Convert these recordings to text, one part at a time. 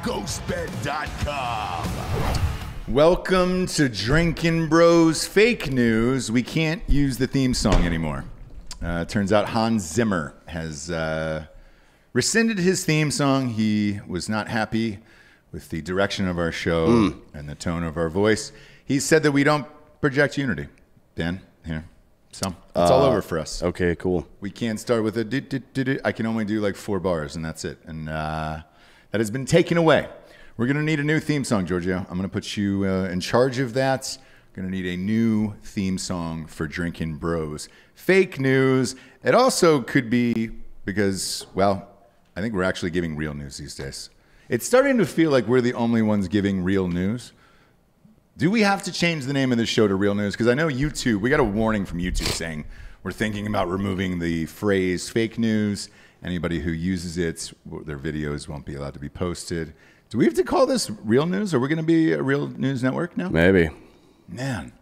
GhostBed.com. Welcome to Drinkin' Bros Fake News. We can't use the theme song anymore. Turns out Hans Zimmer has rescinded his theme song. He was not happy with the direction of our show and the tone of our voice. He said that we don't project unity. Dan, here. So it's all over for us. Okay, cool. We can't start with a I can only do like 4 bars, and that's it. And that has been taken away. We're going to need a new theme song, Giorgio. I'm going to put you in charge of that. Going to need a new theme song for Drinkin' Bros. Fake news. It also could be because, well, I think we're actually giving real news these days. It's starting to feel like we're the only ones giving real news. Do we have to change the name of the show to Real News? Because I know YouTube, we got a warning from YouTube saying we're thinking about removing the phrase fake news. Anybody who uses it, their videos won't be allowed to be posted. Do we have to call this Real News? Are we going to be a Real News network now? Maybe. Man.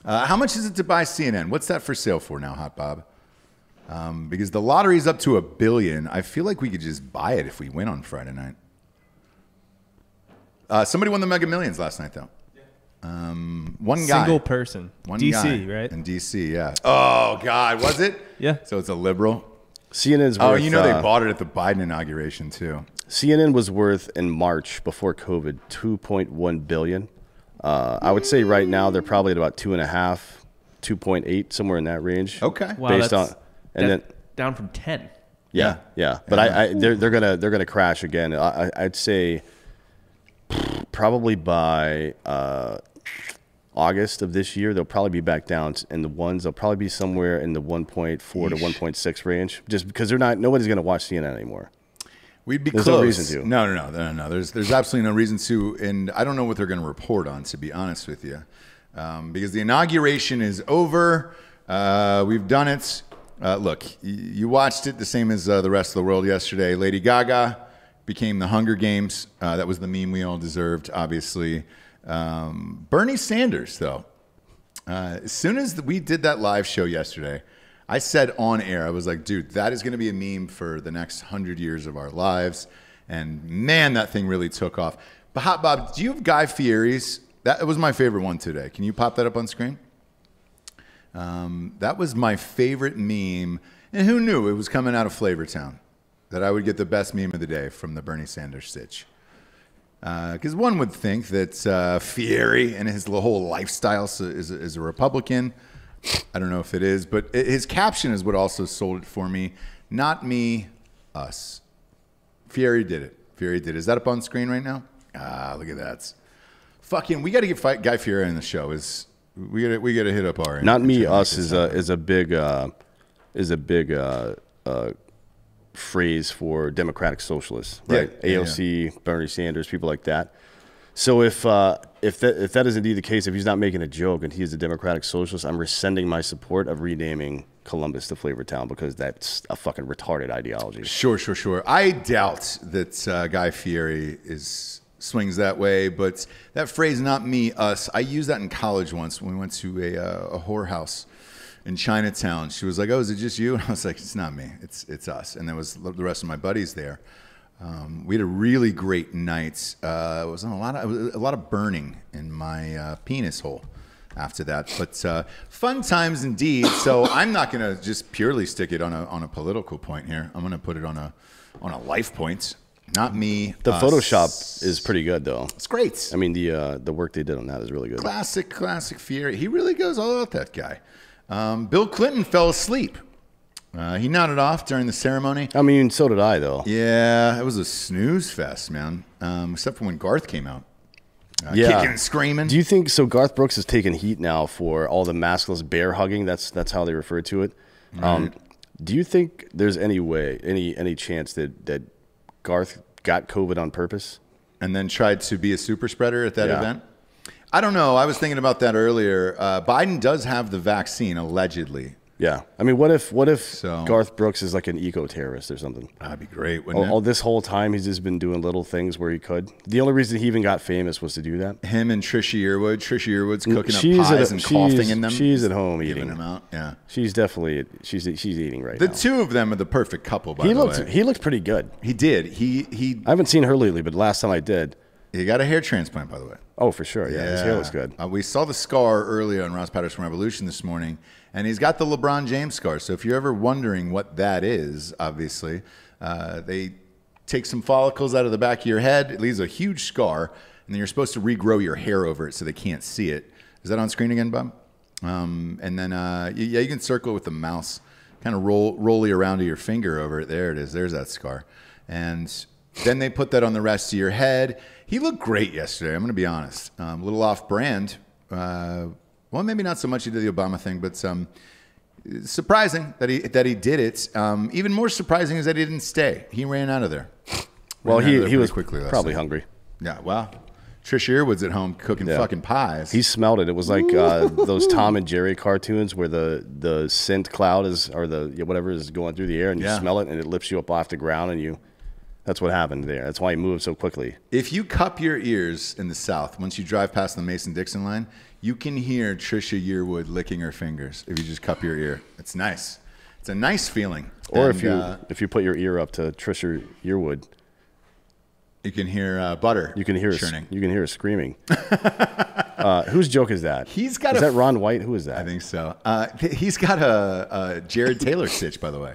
How much is it to buy CNN? What's that for sale for now, Hot Bob? Because the lottery's up to $1 billion. I feel like we could just buy it if we win on Friday night. Somebody won the Mega Millions last night, though. One guy. Single person. DC, right? In DC, yeah. Oh, God. Was it? Yeah. So it's a liberal? CNN's worth... Oh, you know they bought it at the Biden inauguration, too. CNN was worth, in March, before COVID, $2.1 billion. I would say right now they're probably at about 2.5, 2.8, somewhere in that range. Okay. Wow, based on... And then down from 10. Yeah. But they're gonna crash again. I'd say probably by August of this year they'll probably be back down in the ones. They'll probably be somewhere in the 1.4 to 1.6 range, just because nobody's gonna watch CNN anymore. We'd be There's close. no reason to. No. There's absolutely no reason to, and I don't know what they're going to report on, to be honest with you, because the inauguration is over. We've done it. Look, you watched it the same as the rest of the world yesterday. Lady Gaga became the Hunger Games. That was the meme we all deserved, obviously. Bernie Sanders, though, as soon as we did that live show yesterday, I said on air, I was like, dude, that is going to be a meme for the next 100 years of our lives. And man, that thing really took off. But Hot Bob, do you have Guy Fieri's? That was my favorite one today. Can you pop that up on screen? That was my favorite meme. And who knew it was coming out of Flavortown that I would get the best meme of the day from the Bernie Sanders stitch. Because one would think that Fieri and his whole lifestyle is a Republican. I don't know if it is, but his caption is what also sold it for me. Not me, us. Fieri did it. Fieri did it. Is that up on screen right now? Ah, look at that. Fucking, we got to get Guy Fieri in the show. We got to hit up our. Not me, us is a big phrase for democratic socialists, right? Yeah, AOC, yeah. Bernie Sanders, people like that. So if that is indeed the case, if he's not making a joke and he is a democratic socialist, I'm rescinding my support of renaming Columbus to Flavortown, because that's a fucking retarded ideology. Sure. I doubt that Guy Fieri swings that way, but that phrase, not me, us, I used that in college once when we went to a whorehouse in Chinatown. She was like, oh, is it just you? And I was like, it's not me, it's us. And there was the rest of my buddies there. We had a really great night. It was a lot of burning in my penis hole after that, but fun times indeed. So I'm not going to just purely stick it on a political point here. I'm going to put it on a life point. Not me. The Photoshop is pretty good, though. It's great. I mean, the work they did on that is really good. Classic Fieri. He really goes all out, that guy. Bill Clinton fell asleep. He nodded off during the ceremony. I mean, so did I, though. Yeah, it was a snooze fest, man. Except for when Garth came out. Yeah. Kicking and screaming. Do you think so? Garth Brooks is taking heat now for all the maskless bear hugging. That's how they refer to it. Right. Do you think there's any chance that Garth got COVID on purpose and then tried to be a super spreader at that event? I don't know. I was thinking about that earlier. Biden does have the vaccine, allegedly. Yeah. I mean, what if So- Garth Brooks is like an eco-terrorist or something? That'd be great, wouldn't it? All this whole time, he's just been doing little things where he could. The only reason he even got famous was to do that. Him and Trisha Yearwood. Trisha Yearwood's cooking up pies and coughing in them. She's at home giving eating. them out. Yeah. She's definitely she's eating right The now. two of them are the perfect couple, by the way. He looked pretty good. He did. He I haven't seen her lately, but last time I did. he got a hair transplant, by the way. Oh, for sure. Yeah, his hair looks good. We saw the scar earlier on Ross Patterson Revolution this morning, and he's got the LeBron James scar. So if you're ever wondering what that is, obviously, they take some follicles out of the back of your head. It leaves a huge scar, and then you're supposed to regrow your hair over it so they can't see it. Is that on screen again, Bob? And then, you can circle it with the mouse, kind of rolly around to your finger over it. There it is. There's that scar. And then they put that on the rest of your head. He looked great yesterday. I'm going to be honest. A little off brand. Well, maybe not so much he did the Obama thing, but surprising that he did it. Even more surprising is that he didn't stay. He ran out of there. Well, Ran out of there he was quickly last probably night. hungry. Yeah, well, Trisha Yearwood's at home cooking fucking pies. He smelled it. It was like those Tom and Jerry cartoons where the scent cloud whatever is going through the air, and you smell it, and it lifts you up off the ground, and that's what happened there. That's why he moved so quickly. If you cup your ears in the South, once you drive past the Mason-Dixon line, you can hear Trisha Yearwood licking her fingers if you just cup your ear. It's nice. It's a nice feeling. Or And, if you put your ear up to Trisha Yearwood, you can hear butter. you can hear churning. you can hear her screaming. Whose joke is that? He's got is that Ron White? Who is that? I think so. He's got a Jared Taylor stitch, by the way.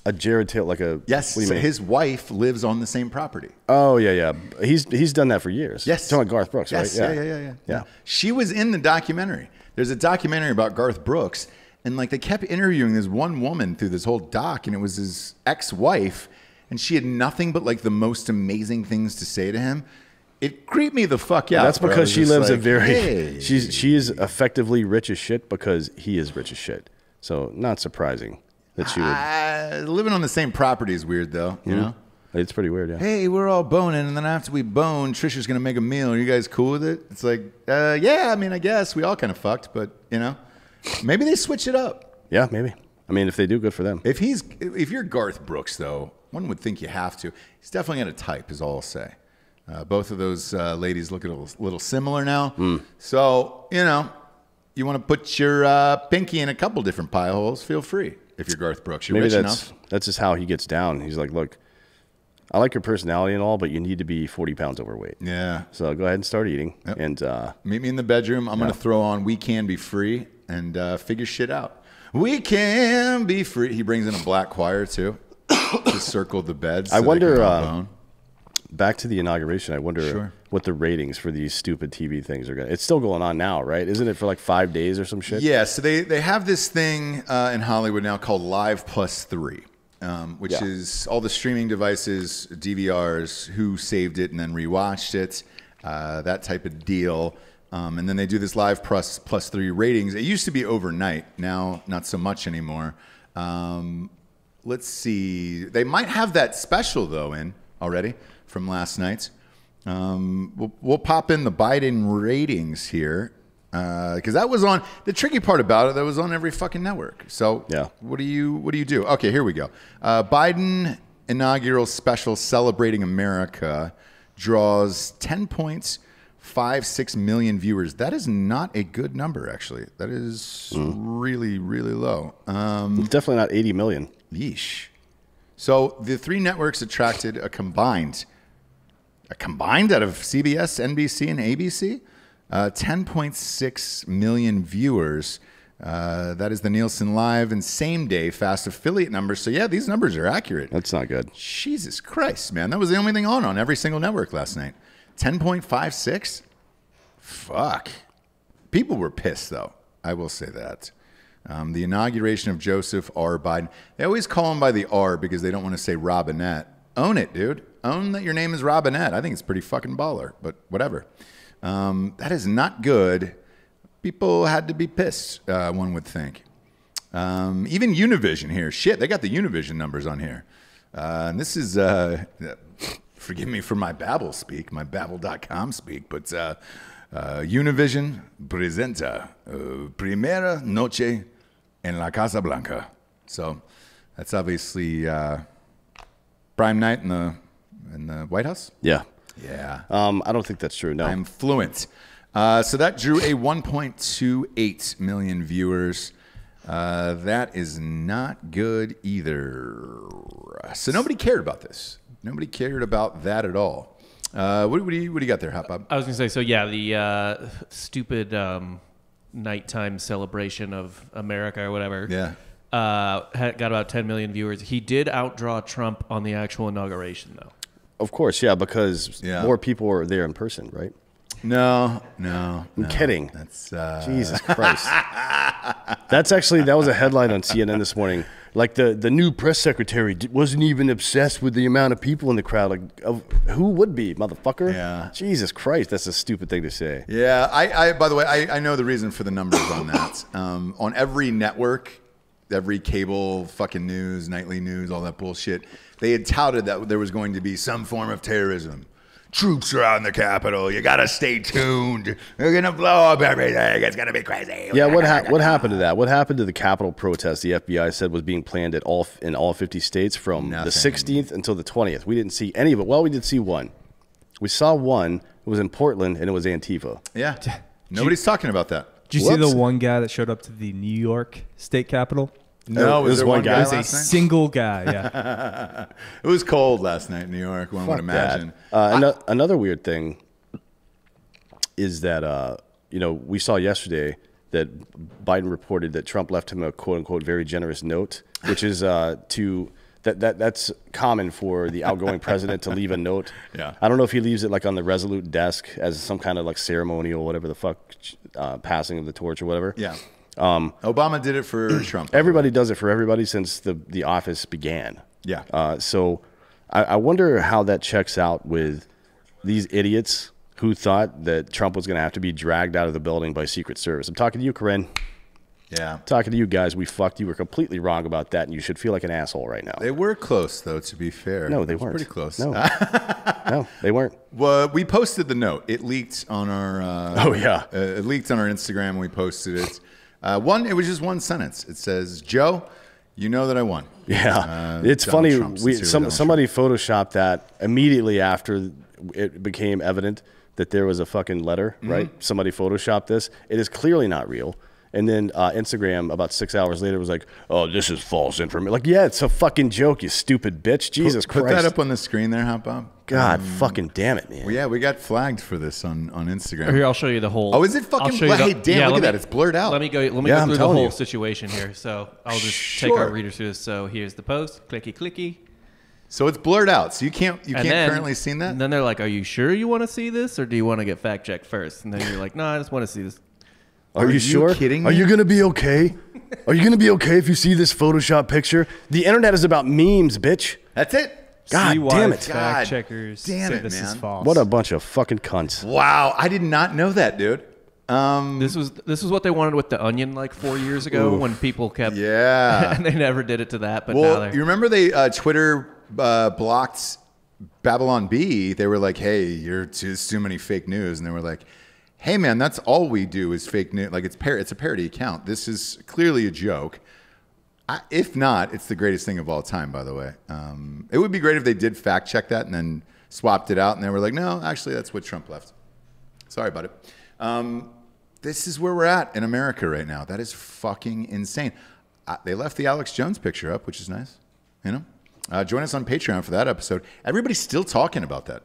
A Jared Taylor, like a Yes, What do you mean? his wife lives on the same property. Oh yeah. He's done that for years. Yes, You're talking about Garth Brooks, yes. right? Yeah. She was in the documentary. There's a documentary about Garth Brooks, and like they kept interviewing this one woman through this whole doc, and it was his ex-wife, and she had nothing but like the most amazing things to say to him. It creeped me the fuck out. That's bro. because It she was lives like, a very. hey. She is effectively rich as shit because he is rich as shit. So not surprising that she would. Living on the same property is weird, though. You know. It's pretty weird, yeah. Hey, we're all boning, and then after we bone, Trisha's gonna make a meal. Are you guys cool with it? It's like, yeah. I mean, I guess we all kind of fucked, but maybe they switch it up. Yeah, maybe. I mean, if they do, good for them. If you're Garth Brooks, though, one would think you have to. He's definitely got a type, is all I'll say. Both of those ladies look a little similar now. So, you want to put your pinky in a couple different pie holes, feel free. If you're Garth Brooks, you're Maybe rich that's enough. that's just how he gets down. He's like, look, I like your personality and all, but you need to be 40 pounds overweight. Yeah. So go ahead and start eating. Yep. And Meet me in the bedroom. I'm going to throw on We Can Be Free and figure shit out. We can be free. He brings in a black choir, too, to circle the beds. I wonder, bone. back to the inauguration, I wonder what the ratings for these stupid TV things are going to. It's still going on now, right? Isn't it for like 5 days or some shit? Yeah, so they have this thing in Hollywood now called Live Plus 3, which is all the streaming devices, DVRs, who saved it and then rewatched it, that type of deal. And then they do this Live Plus 3 ratings. It used to be overnight. Now, not so much anymore. Let's see. They might have that special, though, in already from last night. We'll pop in the Biden ratings here. Because that was on, the tricky part about it, that was on every fucking network. So what do you do? Okay, here we go. Biden inaugural special celebrating America draws 10.56 million viewers. That is not a good number, actually. That is really, really low. It's definitely not 80 million. Yeesh. So the three networks attracted a combined out of CBS, NBC, and ABC, 10.6 million viewers. That is the Nielsen Live and same-day fast affiliate numbers. So, yeah, these numbers are accurate. That's not good. Jesus Christ, man. That was the only thing on every single network last night. 10.56? Fuck. People were pissed, though. I will say that. The inauguration of Joseph R. Biden. They always call him by the R because they don't want to say Robinette. Own it, dude. Own that your name is Robinette. I think it's pretty fucking baller, but whatever. That is not good. People had to be pissed, one would think. Even Univision here. Shit, they got the Univision numbers on here. And this is, forgive me for my Babbel speak, my Babbel.com speak, but Univision presenta Primera Noche in La Casa Blanca. So that's obviously prime night in the White House. Yeah. Yeah. I don't think that's true. No. I'm fluent. So that drew a 1.28 million viewers. That is not good either. So nobody cared about this. Nobody cared about that at all. What do you got there, Hot Bob? I was going to say, so yeah, the stupid nighttime celebration of America or whatever. Yeah. Got about 10 million viewers. He did outdraw Trump on the actual inauguration, though. Of course, yeah, because more people were there in person, right? No. I'm kidding. That's Jesus Christ. That was a headline on CNN this morning. Like the new press secretary wasn't even obsessed with the amount of people in the crowd. Like, who would be, motherfucker? Yeah. Jesus Christ, that's a stupid thing to say. Yeah. I by the way, I know the reason for the numbers on that. On every network, every cable, fucking news, nightly news, all that bullshit, they had touted that there was going to be some form of terrorism. Troops around the Capitol. You gotta stay tuned. They're gonna blow up everything. It's gonna be crazy. Yeah, what happened to that? What happened to the Capitol protest? The FBI said was being planned in all 50 states from the 16th until the 20th. We didn't see any of it. Well, we did see one. We saw one. It was in Portland, and it was Antifa. Yeah, nobody's talking about that. Did you see the one guy that showed up to the New York State Capitol? No, was there one guy? It was a single guy, yeah. It was cold last night in New York, one would imagine. Another weird thing is that, we saw yesterday that Biden reported that Trump left him a quote-unquote very generous note, which is that's common for the outgoing president to leave a note. Yeah. I don't know if he leaves it like on the Resolute desk as some kind of like ceremonial, whatever the fuck, passing of the torch or whatever. Yeah. Obama did it for Trump. Everybody does it for everybody since the office began. Yeah. So I wonder how that checks out with these idiots who thought that Trump was going to have to be dragged out of the building by Secret Service. I'm talking to you, Corinne. Yeah. I'm talking to you guys. We fucked. You were completely wrong about that, and you should feel like an asshole right now. They were close, though, to be fair. No, they weren't. Pretty close. No. No, they weren't. Well, we posted the note. It leaked on our it leaked on our Instagram, and we posted it. It was just one sentence. It says, "Joe, you know that I won." Yeah, it's funny. Somebody photoshopped that immediately after it became evident that there was a fucking letter. Right? Somebody photoshopped this. It is clearly not real. And then Instagram, about 6 hours later, was like, "Oh, this is false information." Like, yeah, it's a fucking joke, you stupid bitch. Jesus Christ! Put that up on the screen there, huh, Bob? God, fucking damn it, man. Well, yeah, we got flagged for this on Instagram. Here, I'll show you the whole. Oh, is it fucking? Hey, damn! Look at that. It's blurred out. Let me go through the whole situation here. So I'll just take our readers through this. So here's the post. Clicky, clicky. So it's blurred out. So you can't currently see that. And then they're like, "Are you sure you want to see this, or do you want to get fact checked first?" And then you're like, "No, I just want to see this." Are you sure? Kidding me? Are you going to be okay? Are you going to be okay if you see this Photoshop picture? The internet is about memes, bitch. That's it. God damn it. Fact checkers say this is false. What a bunch of fucking cunts. Wow, I did not know that, dude. This was what they wanted with the Onion like 4 years ago when people kept and they never did it to that. But now you remember they Twitter blocked Babylon Bee. They were like, "Hey, you're too many fake news," and they were like, "Hey man, that's all we do is fake news. Like it's a parody account. This is clearly a joke. If not, it's the greatest thing of all time, by the way. It would be great if they did fact check that and then swapped it out and they were like, no, actually that's what Trump left. Sorry about it. This is where we're at in America right now. That is fucking insane. They left the Alex Jones picture up, which is nice. You know, join us on Patreon for that episode. Everybody's still talking about that.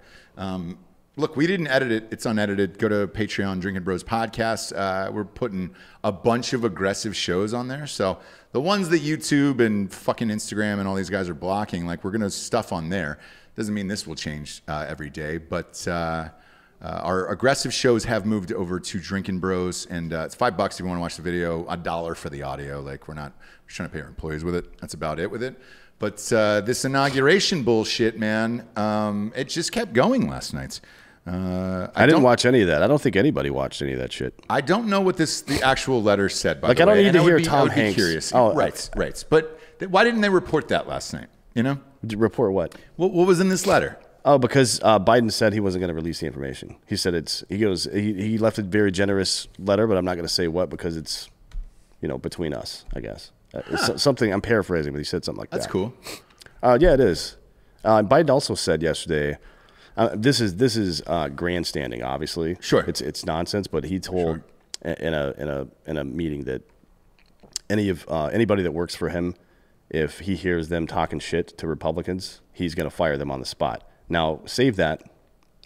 Look, we didn't edit it. It's unedited. Go to Patreon, Drinkin Bros Podcast. We're putting a bunch of aggressive shows on there. So the ones that YouTube and fucking Instagram and all these guys are blocking, like we're going to stuff on there. Doesn't mean this will change every day. But our aggressive shows have moved over to Drinkin Bros. And it's $5 if you want to watch the video, $1 for the audio. Like we're trying to pay our employees with it. That's about it with it. But this inauguration bullshit, man, it just kept going last night. I didn't watch any of that. I don't think anybody watched any of that shit. I don't know what the actual letter said. By like, the way, I don't need to hear Tom Hanks. Hanks. Curious. Oh, right. But why didn't they report that last night? You know, report what? What was in this letter? Oh, because Biden said he wasn't going to release the information. He said he left a very generous letter, but I'm not going to say what because it's, between us, I guess. It's something, I'm paraphrasing, but he said something like that. That's cool. Yeah, it is. Biden also said yesterday, this is grandstanding, obviously. Sure. It's nonsense, but he told in a meeting that anybody that works for him, if he hears them talking shit to Republicans, he's going to fire them on the spot. Now, save that.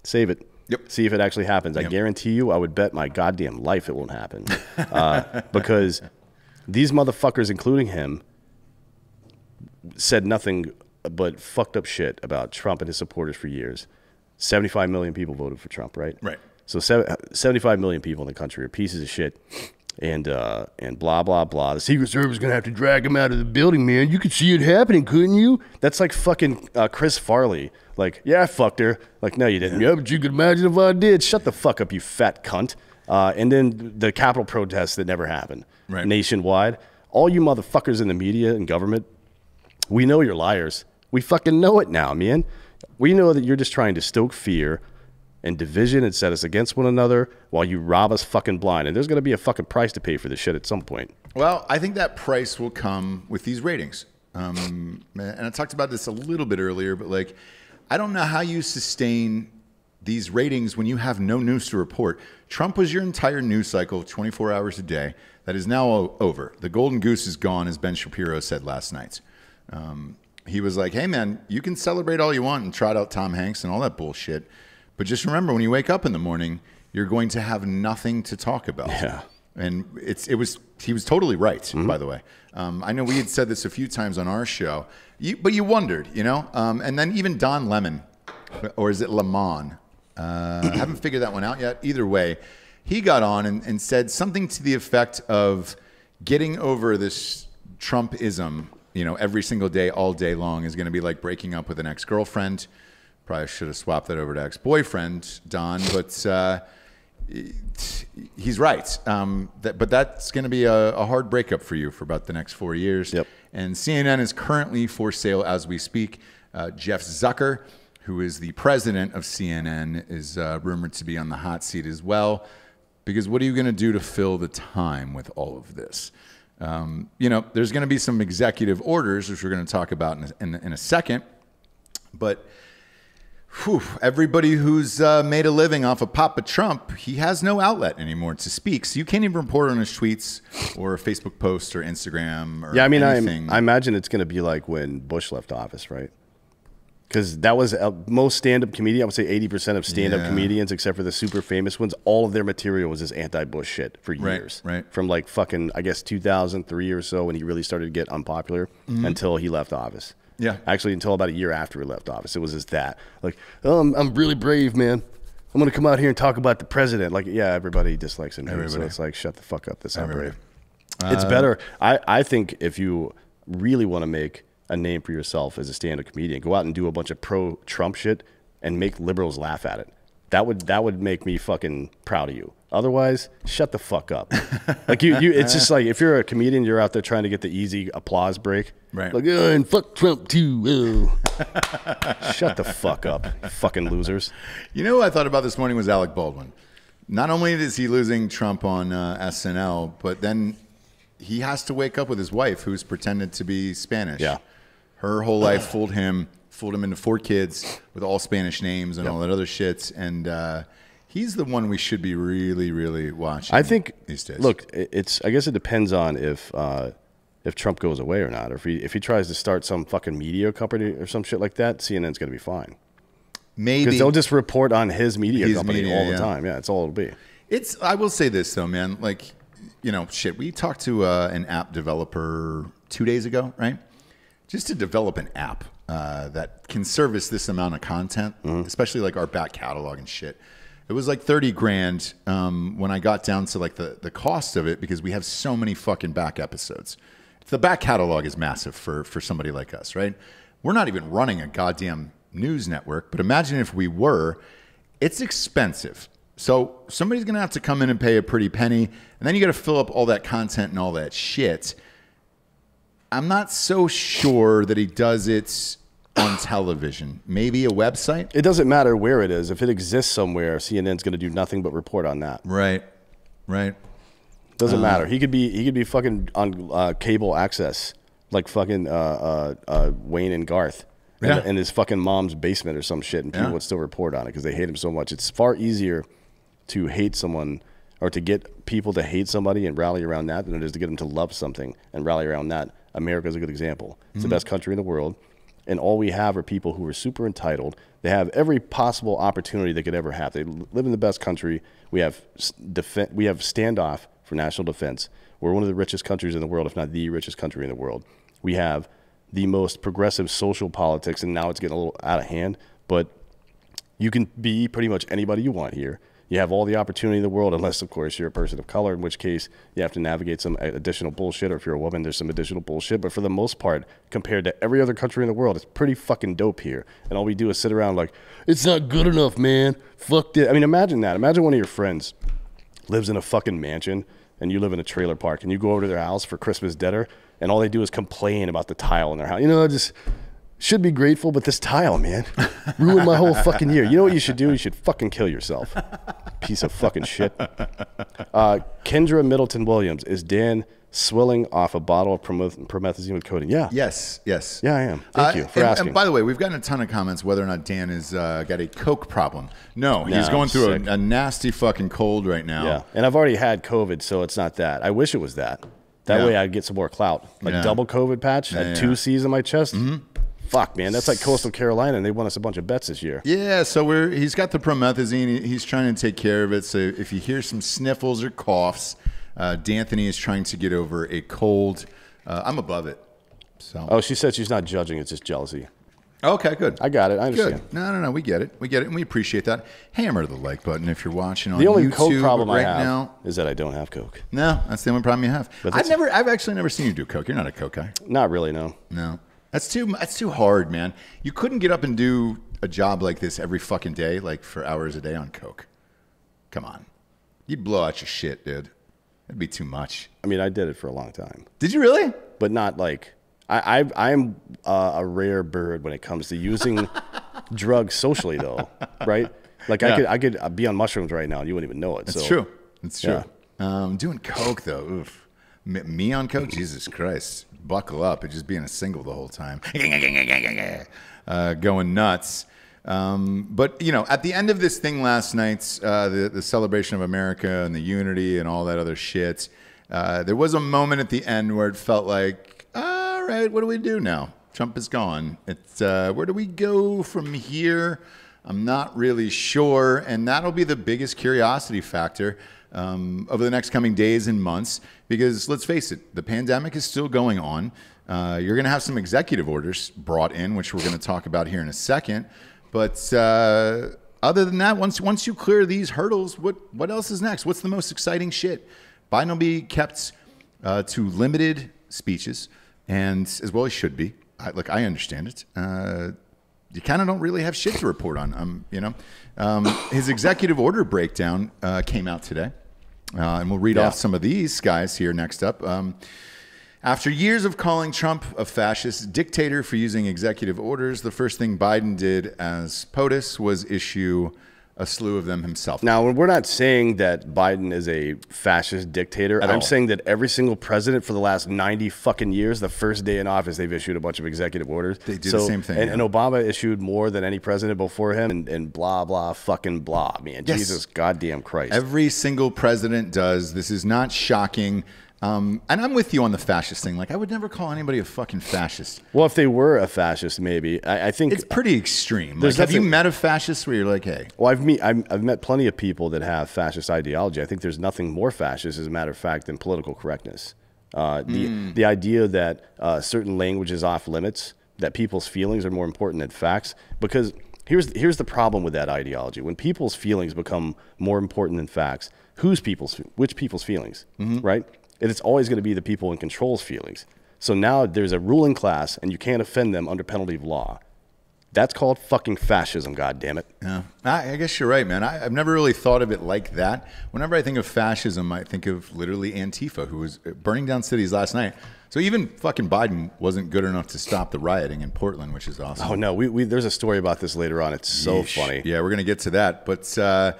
Save it. Yep. See if it actually happens. I guarantee you, I would bet my goddamn life it won't happen. Because these motherfuckers, including him, said nothing but fucked up shit about Trump and his supporters for years. 75 million people voted for Trump, right? Right. So 75 million people in the country are pieces of shit. And blah, blah, blah. The Secret Service is going to have to drag him out of the building, man. You could see it happening, couldn't you? That's like fucking Chris Farley. Like, yeah, I fucked her. Like, no, you didn't. Yeah, but you could imagine if I did. Shut the fuck up, you fat cunt. And then the Capitol protests that never happened. Right. Nationwide. All you motherfuckers in the media and government, we know you're liars. We fucking know it now, man. We know that you're just trying to stoke fear and division and set us against one another while you rob us fucking blind. And there's going to be a fucking price to pay for this shit at some point. Well, I think that price will come with these ratings. And I talked about this a little bit earlier, but like, I don't know how you sustain these ratings when you have no news to report. Trump was your entire news cycle, 24 hours a day. That is now over. The golden goose is gone, as Ben Shapiro said last night. He was like, hey, man, you can celebrate all you want and trot out Tom Hanks and all that bullshit. But just remember, when you wake up in the morning, you're going to have nothing to talk about. Yeah. And he was totally right, by the way. I know we had said this a few times on our show, but you wondered, and then even Don Lemon, or is it Lemon? I haven't figured that one out yet. Either way, he got on and said something to the effect of getting over this Trumpism, every single day, all day long is going to be like breaking up with an ex-girlfriend. Probably should have swapped that over to ex-boyfriend, Don, but he's right. But that's going to be a hard breakup for you for about the next 4 years. Yep. And CNN is currently for sale as we speak. Jeff Zucker, who is the president of CNN, is rumored to be on the hot seat as well. Because what are you going to do to fill the time with all of this? There's going to be some executive orders, which we're going to talk about in a second. But everybody who's made a living off of Papa Trump, he has no outlet anymore to speak. So you can't even report on his tweets or a Facebook post or Instagram or anything. I imagine it's going to be like when Bush left office, right? Because that was most stand-up comedians, I would say 80% of stand-up comedians, except for the super famous ones, all of their material was this anti-Bush shit for years. Right. From like fucking, I guess, 2003 or so when he really started to get unpopular until he left office. Yeah. Actually, until about a year after he left office. It was just that. Like, I'm really brave, man. I'm going to come out here and talk about the president. Like, yeah, everybody dislikes him. So it's like, shut the fuck up. That's not brave. It's better. I think if you really want to make a name for yourself as a stand-up comedian, go out and do a bunch of pro-Trump shit and make liberals laugh at it. That would make me fucking proud of you. Otherwise, shut the fuck up. Like it's just like if you're a comedian, you're out there trying to get the easy applause break. Right. Like, and fuck Trump too. Shut the fuck up, you fucking losers. You know what I thought about this morning was Alec Baldwin. Not only is he losing Trump on SNL, but then he has to wake up with his wife who's pretended to be Spanish. Yeah. Her whole life fooled him into 4 kids with all Spanish names and all that other shit. And he's the one we should be really, really watching. I think these days. Look, I guess it depends on if Trump goes away or not, or if he tries to start some fucking media company or some shit like that. CNN's gonna be fine. Maybe because they'll just report on his media company all the time. Yeah, that's all it'll be. I will say this though, man. Like, shit. We talked to an app developer 2 days ago, right? Just to develop an app that can service this amount of content, especially like our back catalog and shit. It was like 30 grand when I got down to like the cost of it, because we have so many fucking back episodes. The back catalog is massive for somebody like us, right? We're not even running a goddamn news network, but imagine if we were. It's expensive. So somebody's going to have to come in and pay a pretty penny, and then you got to fill up all that content and all that shit. I'm not so sure that he does it on television. Maybe a website? It doesn't matter where it is. If it exists somewhere, CNN's going to do nothing but report on that. Right. Doesn't matter. He could be fucking on cable access like fucking Wayne and Garth. In his fucking mom's basement or some shit, and people would still report on it because they hate him so much. It's far easier to hate someone or to get people to hate somebody and rally around that than it is to get them to love something and rally around that. America's a good example. It's the best country in the world, and all we have are people who are super entitled. They have every possible opportunity they could ever have. They live in the best country. We have standoff for national defense. We're one of the richest countries in the world, if not the richest country in the world. We have the most progressive social politics, and now it's getting a little out of hand, but you can be pretty much anybody you want here. You have all the opportunity in the world, unless, of course, you're a person of color, in which case you have to navigate some additional bullshit, or if you're a woman, there's some additional bullshit. But for the most part, compared to every other country in the world, it's pretty fucking dope here. And all we do is sit around like, it's not good enough, man. Fuck it. I mean, imagine that. Imagine one of your friends lives in a fucking mansion, and you live in a trailer park, and you go over to their house for Christmas dinner, and all they do is complain about the tile in their house. You know, I just should be grateful, but this tile, man, ruined my whole fucking year. You know what you should do? You should fucking kill yourself. Piece of fucking shit. Kendra Middleton Williams, is Dan swilling off a bottle of promethazine with codeine? Yeah. Yes. Yeah, I am. Thank you for asking. And by the way, we've gotten a ton of comments whether or not Dan has got a coke problem. No, he's going through a nasty fucking cold right now. Yeah, and I've already had COVID, so it's not that. I wish it was that. That way I'd get some more clout. Like double COVID patch, had 2 C's on my chest. Fuck, man, that's like Coastal Carolina, and they won us a bunch of bets this year. Yeah, so he's got the promethazine. He's trying to take care of it. So if you hear some sniffles or coughs, D'Anthony is trying to get over a cold. I'm above it. So. Oh, she said she's not judging. It's just jealousy. Okay, good. I got it. I understand. Good. No. We get it. And we appreciate that. Hammer the like button if you're watching on YouTube. The only Coke problem right I have now is that I don't have Coke. No, that's the only problem you have. I've actually never seen you do Coke. You're not a Coke guy. Not really, no. No. That's too hard, man. You couldn't get up and do a job like this every fucking day, like for hours a day on Coke. Come on. You'd blow out your shit, dude. That'd be too much. I mean, I did it for a long time. Did you really? But not like... I'm a rare bird when it comes to using drugs socially, though, right? Like I could be on mushrooms right now, and you wouldn't even know it. That's true. It's true. Yeah. Doing Coke though, oof. Me on Coke, Jesus Christ, buckle up. It's just being a single the whole time, going nuts. But you know, at the end of this thing last night, the celebration of America and the unity and all that other shit, there was a moment at the end where it felt like, all right, what do we do now? Trump is gone. It's where do we go from here? I'm not really sure, and that'll be the biggest curiosity factor over the next coming days and months, because let's face it, the pandemic is still going on. You're going to have some executive orders brought in, which we're going to talk about here in a second. But other than that, once you clear these hurdles, what else is next? What's the most exciting shit? Biden will be kept to limited speeches, and as well as should be. I understand it. You kind of don't really have shit to report on. His executive order breakdown came out today, and we'll read off some of these guys here next up. After years of calling Trump a fascist dictator for using executive orders, the first thing Biden did as POTUS was issue a slew of them himself. Now, we're not saying that Biden is a fascist dictator. I'm saying that every single president for the last 90 fucking years, the first day in office, they've issued a bunch of executive orders. They do the same thing. And Obama issued more than any president before him, and blah, blah, fucking blah, man. Yes. Jesus goddamn Christ. Every single president does. This is not shocking. And I'm with you on the fascist thing. Like, I would never call anybody a fucking fascist. Well, if they were a fascist, maybe. I think it's pretty extreme. Like, have you met a fascist where you're like, hey? Well, I've met plenty of people that have fascist ideology. I think there's nothing more fascist, as a matter of fact, than political correctness. The idea that certain language is off limits, that people's feelings are more important than facts. Because here's the problem with that ideology. When people's feelings become more important than facts, which people's feelings, right? It's always going to be the people in control's feelings. So now there's a ruling class, and you can't offend them under penalty of law. That's called fucking fascism, goddammit. Yeah, I guess you're right, man. I've never really thought of it like that. Whenever I think of fascism, I think of literally Antifa, who was burning down cities last night. So even fucking Biden wasn't good enough to stop the rioting in Portland, which is awesome. Oh, no. There's a story about this later on. It's so funny. Yeah, we're going to get to that. But the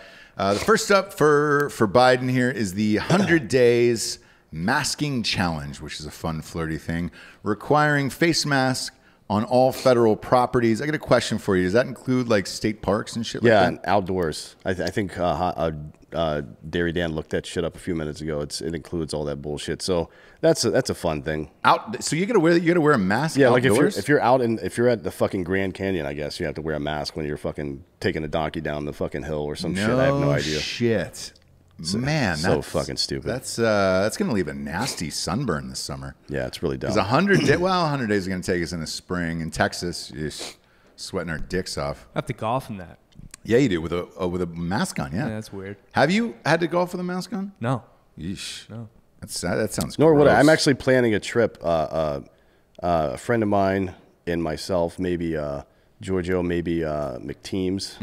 first up for Biden here is the 100 Days Masking Challenge, which is a fun, flirty thing, requiring face masks on all federal properties. I got a question for you. Does that include like state parks and shit like that? Yeah, and outdoors. I think Dairy Dan looked that shit up a few minutes ago. It includes all that bullshit. So that's a fun thing. So you gotta wear a mask. Yeah, outdoors? like if you're at the fucking Grand Canyon, I guess you have to wear a mask when you're fucking taking a donkey down the fucking hill or some shit. I have no idea. Shit. Man, so fucking stupid. That's gonna leave a nasty sunburn this summer. Yeah, it's really dumb. Because 100 days. Well, 100 days is gonna take us in the spring. In Texas, you're just sweating our dicks off. I have to golf in that. Yeah, you do with a mask on. Yeah, that's weird. Have you had to golf with a mask on? No. Yeesh. No. That sounds. Nor gross. would I. I'm actually planning a trip. A friend of mine and myself, maybe Giorgio, maybe McTeams,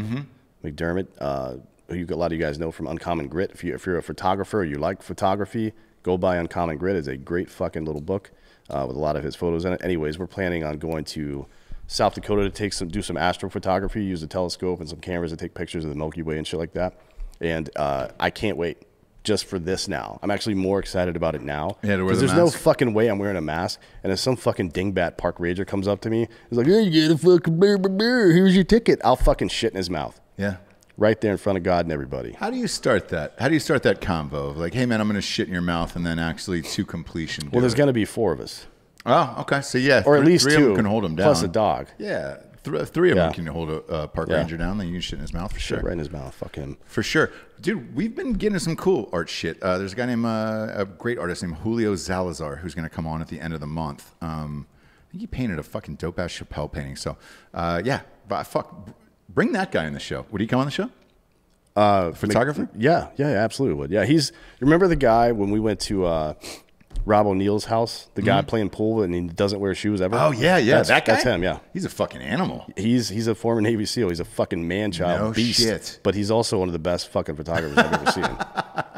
McDermott. Who a lot of you guys know from Uncommon Grit. If you're a photographer or you like photography, go buy Uncommon Grit. It's a great fucking little book with a lot of his photos in it. Anyways, we're planning on going to South Dakota to do some astrophotography, use a telescope and some cameras to take pictures of the Milky Way and shit like that. And I can't wait just for this now. I'm actually more excited about it now. Yeah, to wear because the there's no mask. fucking way I'm wearing a mask. And if some fucking dingbat park ranger comes up to me, he's like, "Hey, you get a fucking beer. Here's your ticket." I'll fucking shit in his mouth. Yeah. Right there in front of God and everybody. How do you start that? How do you start that convo of like, hey man, I'm going to shit in your mouth, and then actually to completion? Well, there's going to be 4 of us. Oh, okay. So yeah, Or at least 3 2. of them can hold him down. Plus a dog. Yeah, 3 of Yeah. them can hold a park ranger down. Then you can shit in his mouth for sure. Right in his mouth. Fuck him. For sure. Dude, we've been getting some cool art shit. There's a guy named, a great artist named Julio Salazar who's going to come on at the end of the month. I think he painted a fucking dope-ass Chappelle painting. So, yeah, but bring that guy in the show. Would he come on the show? Photographer? Yeah, absolutely would. Yeah, remember the guy when we went to Rob O'Neill's house? The guy playing pool and he doesn't wear shoes ever? Oh, yeah. That guy? That's him, yeah. He's a fucking animal. He's a former Navy SEAL. He's a fucking man-child beast. Shit. But he's also one of the best fucking photographers I've ever seen.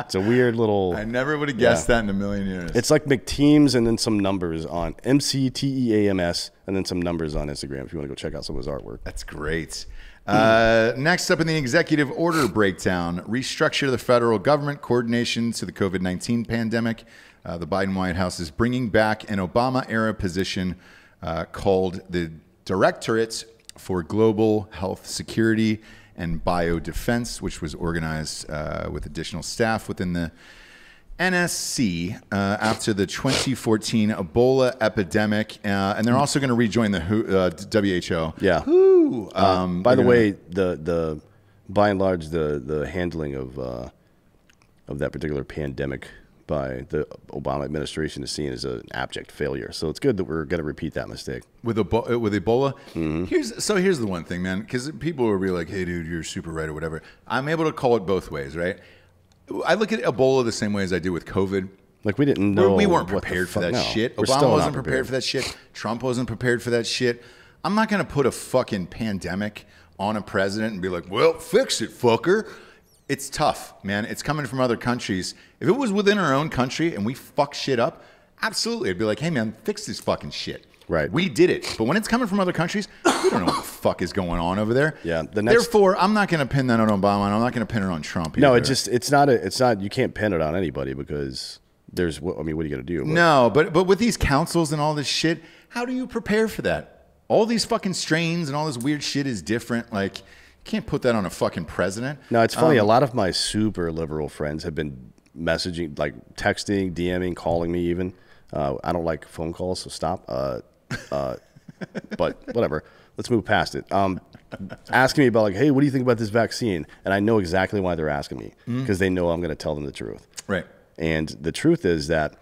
It's a weird little... I never would have guessed that in a million years. It's like McTeams and then some numbers on MCTEAMS and then some numbers on Instagram if you want to go check out some of his artwork. That's great. Next up in the executive order breakdown, restructure the federal government coordination to the COVID-19 pandemic. The Biden White House is bringing back an Obama-era position called the Directorate for Global Health Security and Biodefense, which was organized with additional staff within the NSC after the 2014 Ebola epidemic. And they're also going to rejoin the WHO. Yeah. By the way, the by and large the handling of that particular pandemic by the Obama administration is seen as an abject failure. So it's good that we're going to repeat that mistake with Ebola. Here's the one thing, man, because people will be like, "Hey, dude, you're super right" or whatever. I'm able to call it both ways, right? I look at Ebola the same way as I do with COVID. Like we didn't know. We weren't prepared for that shit. Obama wasn't prepared for that shit. Trump wasn't prepared for that shit. I'm not going to put a fucking pandemic on a president and be like, well, fix it, fucker. It's tough, man. It's coming from other countries. If it was within our own country and we fuck shit up, absolutely. I'd be like, hey, man, fix this fucking shit. Right. We did it. But when it's coming from other countries, we don't know what the fuck is going on over there. Yeah. Therefore, I'm not going to pin that on Obama, and I'm not going to pin it on Trump either. No, it's not. You can't pin it on anybody because there's. What are you going to do? No, but with these councils and all this shit, how do you prepare for that? All these fucking strains and all this weird shit is different. Like, you can't put that on a fucking president. No, it's funny. A lot of my super liberal friends have been messaging, like texting, DMing, calling me even. I don't like phone calls, so stop. But whatever. Let's move past it. Asking me about like, hey, what do you think about this vaccine? And I know exactly why they're asking me because they know I'm going to tell them the truth. Right. And the truth is that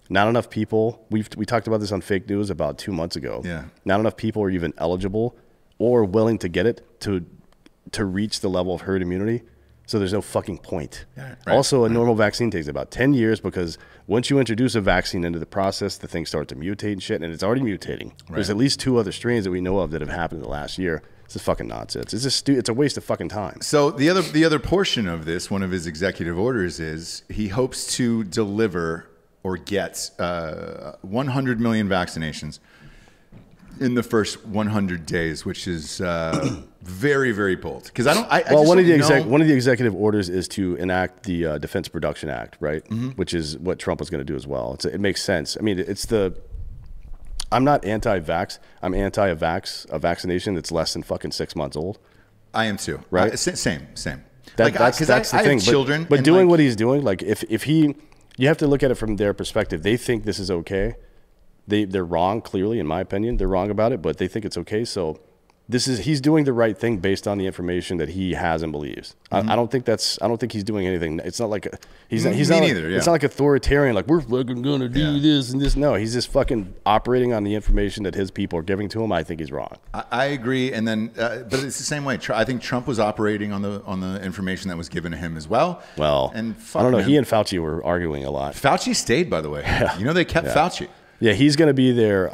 not enough people, we talked about this on Fake News about 2 months ago. Yeah. Not enough people are even eligible or willing to get it to reach the level of herd immunity. So there's no fucking point. Yeah, right, also, a normal vaccine takes about 10 years because once you introduce a vaccine into the process, the things start to mutate and shit, and it's already mutating. Right. There's at least 2 other strains that we know of that have happened in the last year. This is fucking nonsense. It's a waste of fucking time. So the other portion of this, one of his executive orders is he hopes to deliver or get 100 million vaccinations in the first 100 days, which is very, very bold. Because one of the executive orders is to enact the Defense Production Act, right? Which is what Trump was going to do as well. It makes sense. I mean, I'm not anti-vax. I'm a vaccination that's less than fucking 6 months old. I am too. Right? Same. That's the thing. Have children, but doing what he's doing, like you have to look at it from their perspective. They think this is okay. They're wrong, clearly, in my opinion. They're wrong about it, but they think it's okay. So he's doing the right thing based on the information that he has and believes. I don't think he's doing anything. It's not like he's not neither. It's not like authoritarian, like we're fucking gonna do this and this. No, he's just fucking operating on the information that his people are giving to him. I think he's wrong. I agree. And then, but it's the same way. I think Trump was operating on the information that was given to him as well. Well, and I don't know. He and Fauci were arguing a lot. Fauci stayed, by the way. Yeah. You know, they kept Fauci. Yeah, he's going to be there.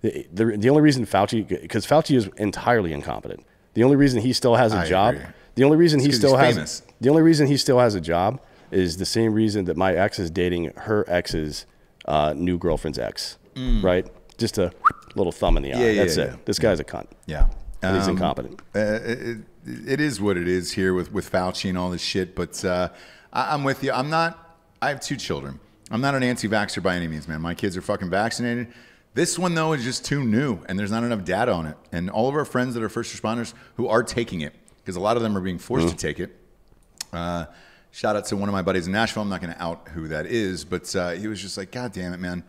The only reason because Fauci is entirely incompetent. The only reason he still has a job. Agree. The only reason he still has a job is the same reason that my ex is dating her ex's new girlfriend's ex. Right? Just a little thumb in the eye. That's it. This guy's a cunt. Yeah, and he's incompetent. It is what it is here with Fauci and all this shit. But I'm with you. I have 2 children. I'm not an anti-vaxxer by any means, man. My kids are fucking vaccinated. This one, though, is just too new, and there's not enough data on it. And all of our friends that are first responders who are taking it, because a lot of them are being forced to take it. Shout out to one of my buddies in Nashville. I'm not going to out who that is, but he was just like, God damn it, man.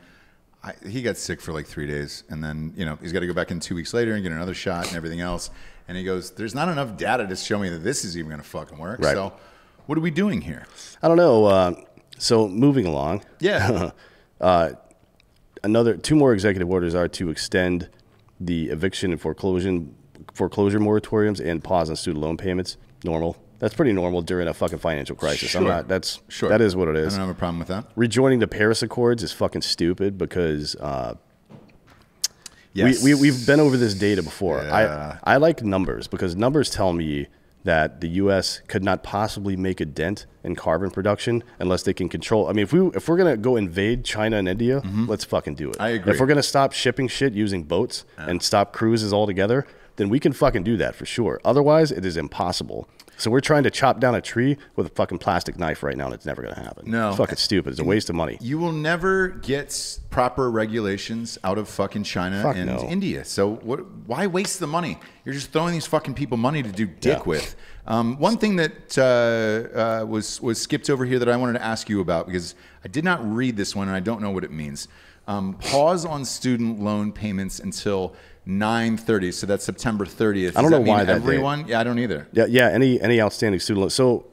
He got sick for like 3 days, and then he's got to go back in 2 weeks later and get another shot and everything else. And he goes, there's not enough data to show me that this is even going to fucking work. Right. So what are we doing here? I don't know. So moving along. Yeah. 2 more executive orders are to extend the eviction and foreclosure moratoriums and pause on student loan payments. Normal. That's pretty normal during a fucking financial crisis. Sure. That is what it is. I don't have a problem with that. Rejoining the Paris Accords is fucking stupid because yes. we've been over this data before. Yeah. I like numbers because numbers tell me that the U.S. could not possibly make a dent in carbon production unless they can control. I mean, if we're gonna go invade China and India, let's fucking do it. I agree. If we're gonna stop shipping shit using boats and stop cruises altogether, then we can fucking do that for sure. Otherwise, it is impossible. So we're trying to chop down a tree with a fucking plastic knife right now, and it's never going to happen. No. It's fucking stupid. It's a waste of money. You will never get proper regulations out of fucking China India. So why waste the money? You're just throwing these fucking people money to do dick with. One thing that was skipped over here that I wanted to ask you about, because I did not read this one and I don't know what it means. Pause on student loan payments until 9/30, so that's September 30th. I don't know why that everyone. Yeah, I don't either. Yeah. Any outstanding student loans. So,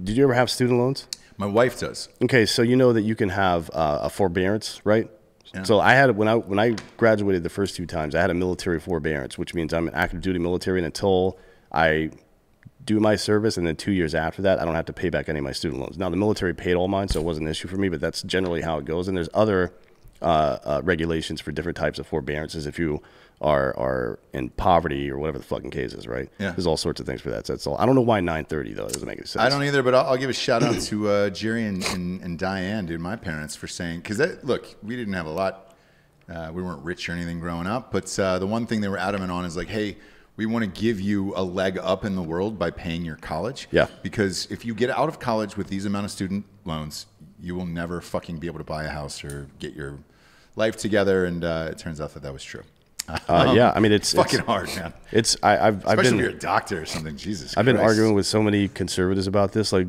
did you ever have student loans? My wife does. Okay, so you know that you can have a forbearance, right? Yeah. So I had when I graduated the first 2 times, I had a military forbearance, which means I'm an active duty military, and until I do my service, and then 2 years after that, I don't have to pay back any of my student loans. Now the military paid all mine, so it wasn't an issue for me, but that's generally how it goes. And there's other regulations for different types of forbearances if you are in poverty or whatever the fucking case is, right? Yeah. There's all sorts of things for that. So that's all. I don't know why 9/30 though. It doesn't make any sense. I don't either, but I'll give a shout out to Jerry and Diane, dude, my parents, for saying, because look, we didn't have a lot. We weren't rich or anything growing up, but the one thing they were adamant on is like, hey, we want to give you a leg up in the world by paying your college. Yeah. Because if you get out of college with these amount of student loans, you will never fucking be able to buy a house or get your life together. And it turns out that was true. Yeah, I mean it's fucking hard, man. I've especially been, if you're a doctor or something. Jesus, I've been arguing with so many conservatives about this. Like,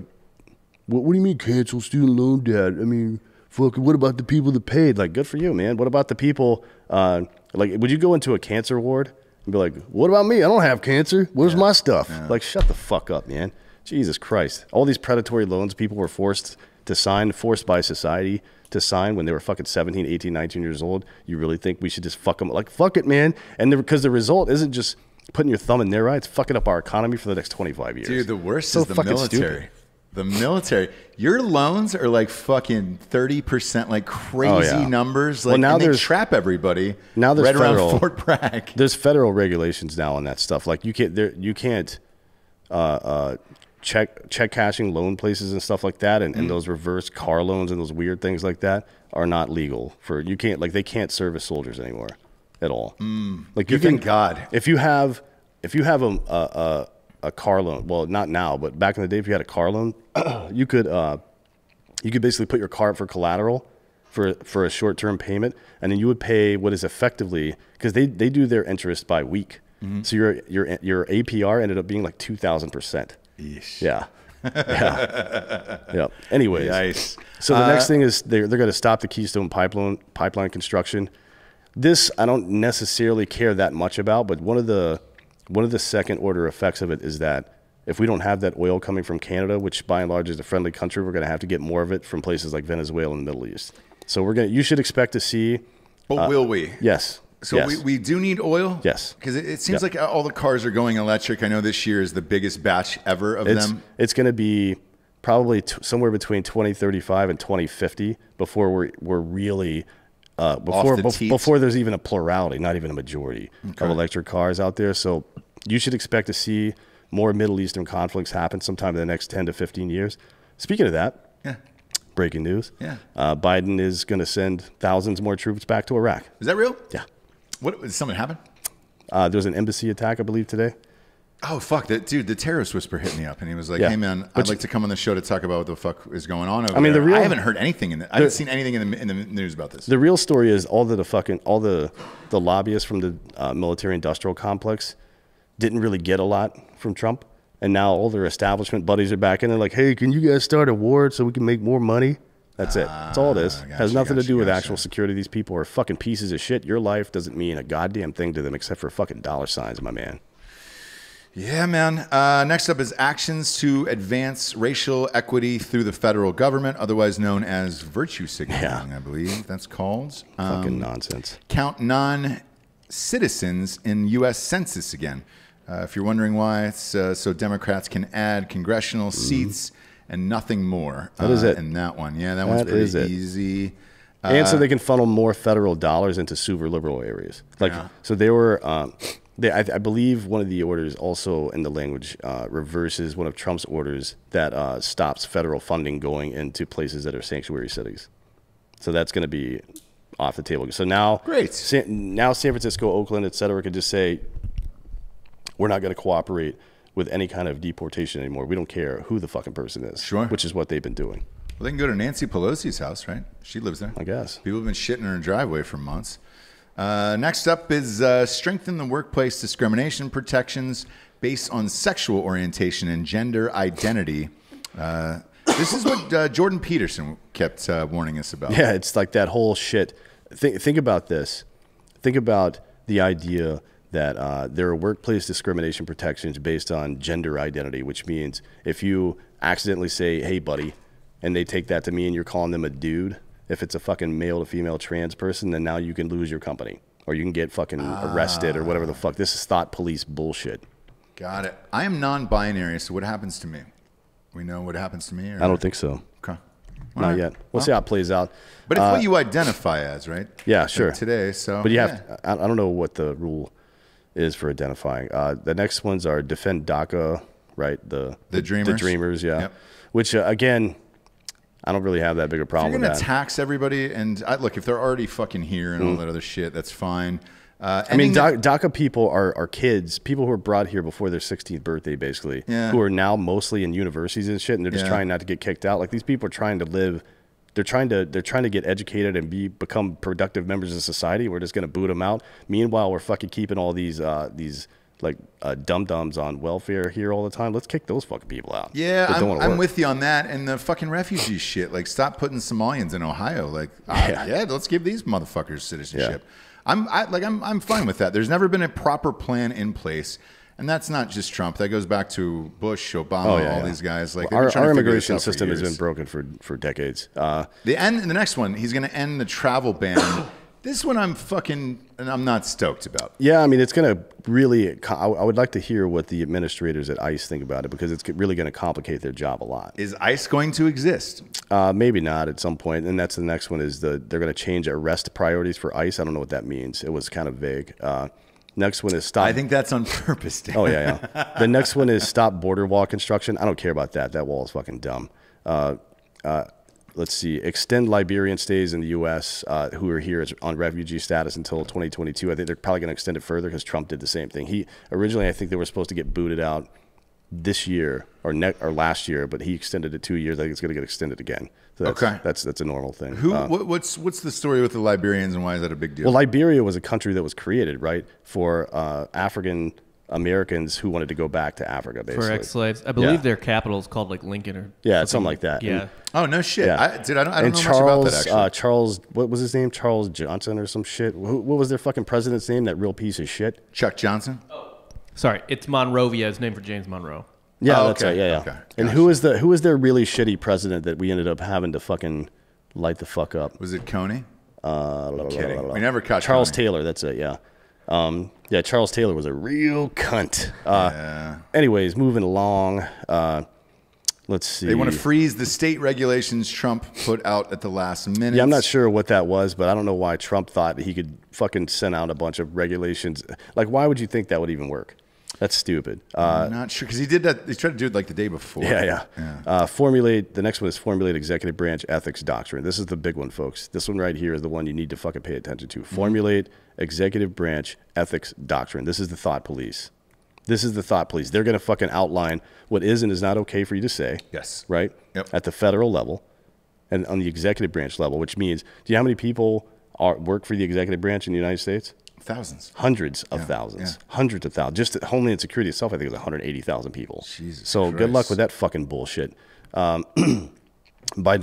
what do you mean cancel student loan debt? I mean, fucking, what about the people that paid? Like, good for you, man. What about the people? Like, would you go into a cancer ward and be like, what about me? I don't have cancer. Where's my stuff? Yeah. Like, shut the fuck up, man. Jesus Christ. All these predatory loans people were forced by society to sign when they were fucking 17, 18, 19 years old. You really think we should just fuck them? Like, fuck it, man. And because the result isn't just putting your thumb in their eye, it's fucking up our economy for the next 25 years. Dude, the worst is the military. Stupid. The military. Your loans are like fucking 30%, like crazy numbers. Like, well, now they trap everybody. Now there's right federal, around Fort Bragg. There's federal regulations now on that stuff. Like, you can't check cashing loan places and stuff like that, and those reverse car loans and those weird things like that are not legal for you can't like they can't service soldiers anymore at all. Like you Thank God. if you have a car loan, well not now, but back in the day, if you had a car loan, you could basically put your car up for collateral for a short-term payment, and then you would pay what is effectively, because they do their interest by week. So your APR ended up being like 2,000%. Yeah. Yeah. Anyways, Nice. So the next thing is they're going to stop the Keystone pipeline construction. This I don't necessarily care that much about, but one of the second order effects of it is that if we don't have that oil coming from Canada, which by and large is a friendly country, we're going to have to get more of it from places like Venezuela and the Middle East. So you should expect to see. But will we? Yes. So yes. we do need oil? Yes. Because it seems like all the cars are going electric. I know this year is the biggest batch ever of them. It's going to be probably somewhere between 2035 and 2050 before we're really before there's even a plurality, not even a majority of electric cars out there. So you should expect to see more Middle Eastern conflicts happen sometime in the next 10 to 15 years. Speaking of that, breaking news. Biden is going to send thousands more troops back to Iraq. Is that real? Yeah. What did something happen? There was an embassy attack, I believe, today. Oh, fuck. Dude, the terrorist whisper hit me up, and he was like, hey, man, I'd like to come on the show to talk about what the fuck is going on over there. I haven't heard anything. I haven't seen anything in the news about this. The real story is all the lobbyists from the military-industrial complex didn't really get a lot from Trump, and now all their establishment buddies are back, and they're like, hey, can you guys start a war so we can make more money? That's it. That's all it is. Has nothing to do with actual security. These people are fucking pieces of shit. Your life doesn't mean a goddamn thing to them except for fucking dollar signs, my man. Yeah, man. Next up is actions to advance racial equity through the federal government, otherwise known as virtue signaling, I believe that's called. Fucking nonsense. Count non-citizens in U.S. Census again. If you're wondering why, it's so Democrats can add congressional seats and nothing more. That is it. In that one. Yeah, that one's pretty easy. And so they can funnel more federal dollars into super liberal areas. So they were, I believe one of the orders also in the language reverses one of Trump's orders that stops federal funding going into places that are sanctuary cities. So that's going to be off the table. So now, now San Francisco, Oakland, et cetera, could just say, we're not going to cooperate with any kind of deportation anymore. We don't care who the fucking person is. Sure. Which is what they've been doing. Well, they can go to Nancy Pelosi's house, right? She lives there. I guess. People have been shitting in her driveway for months. Next up is strengthen the workplace discrimination protections based on sexual orientation and gender identity. This is what Jordan Peterson kept warning us about. Yeah, it's like that whole shit. Think about this. Think about the idea that there are workplace discrimination protections based on gender identity, which means if you accidentally say, hey, buddy, and they take that to mean you're calling them a dude, if it's a fucking male to female trans person, then now you can lose your company or you can get fucking arrested or whatever the fuck. This is thought police bullshit. Got it. I am non-binary, so what happens to me? We know what happens to me? Or? I don't think so. Okay. Not yet. We'll see how it plays out. But it's what you identify as, right? Yeah, sure. Like today, so. But you have, I don't know what the rule is for identifying. The next ones are defend DACA, right? The Dreamers. The Dreamers, yeah. Yep. Which, again, I don't really have that big a problem with that. If you're going to tax everybody, and look, if they're already fucking here and all that other shit, that's fine. I mean, DACA people are kids, people who were brought here before their 16th birthday, basically, who are now mostly in universities and shit, and they're just trying not to get kicked out. Like, these people are trying to live. They're trying to get educated and become productive members of society. We're just going to boot them out. Meanwhile, we're fucking keeping all these dum-dums on welfare here all the time. Let's kick those fucking people out. Yeah, I'm with you on that. And the fucking refugee shit. Like, stop putting Somalians in Ohio. Like, let's give these motherfuckers citizenship. Yeah. I'm fine with that. There's never been a proper plan in place. And that's not just Trump. That goes back to Bush, Obama, all these guys. Like, our immigration system has been broken for decades. The next one, he's going to end the travel ban. This one I'm not stoked about. Yeah, I mean, it's going to really, I would like to hear what the administrators at ICE think about it, because it's really going to complicate their job a lot. Is ICE going to exist? Maybe not at some point. And that's the next one is they're going to change arrest priorities for ICE. I don't know what that means. It was kind of vague. Next one is stop. I think that's on purpose, Dan. Oh, yeah. The next one is stop border wall construction. I don't care about that. That wall is fucking dumb. Let's see. Extend Liberian stays in the U.S. Who are here on refugee status until 2022. I think they're probably going to extend it further because Trump did the same thing. Originally, I think they were supposed to get booted out this year or last year, but he extended it 2 years. I think it's going to get extended again. So that's a normal thing. What's the story with the Liberians and why is that a big deal? Well, Liberia was a country that was created, right, for African Americans who wanted to go back to Africa, basically. For ex-slaves. I believe their capital is called like Lincoln or something like that. Yeah. Oh, no shit. Yeah. I don't know much about that, actually. Charles, what was his name? Charles Johnson or some shit? What was their fucking president's name, that real piece of shit? Chuck Johnson? Sorry, it's Monrovia. It's named for James Monroe. Yeah, Oh, that's okay. right. Yeah. Okay. And who was their really shitty president that we ended up having to fucking light the fuck up? Was it Coney? Kidding. We never caught Charles Coney. Taylor. That's it. Yeah. Charles Taylor was a real cunt. Yeah. Anyways, moving along. Let's see. They want to freeze the state regulations Trump put out at the last minute. Yeah, I'm not sure what that was, but I don't know why Trump thought that he could fucking send out a bunch of regulations. Like, why would you think that would even work? That's stupid. I'm not sure because he did that. He tried to do it like the day before. Yeah. The next one is formulate executive branch ethics doctrine. This is the big one, folks. This one right here is the one you need to fucking pay attention to. Formulate executive branch ethics doctrine. This is the thought police. They're going to fucking outline what is and is not okay for you to say. Yes. Right? Yep. At the federal level and on the executive branch level, which means, do you know how many people work for the executive branch in the United States? Thousands. Hundreds of thousands. Yeah. Hundreds of thousands. Just Homeland Security itself, I think it was 180,000 people. Jesus so Christ. good luck with that fucking bullshit. Biden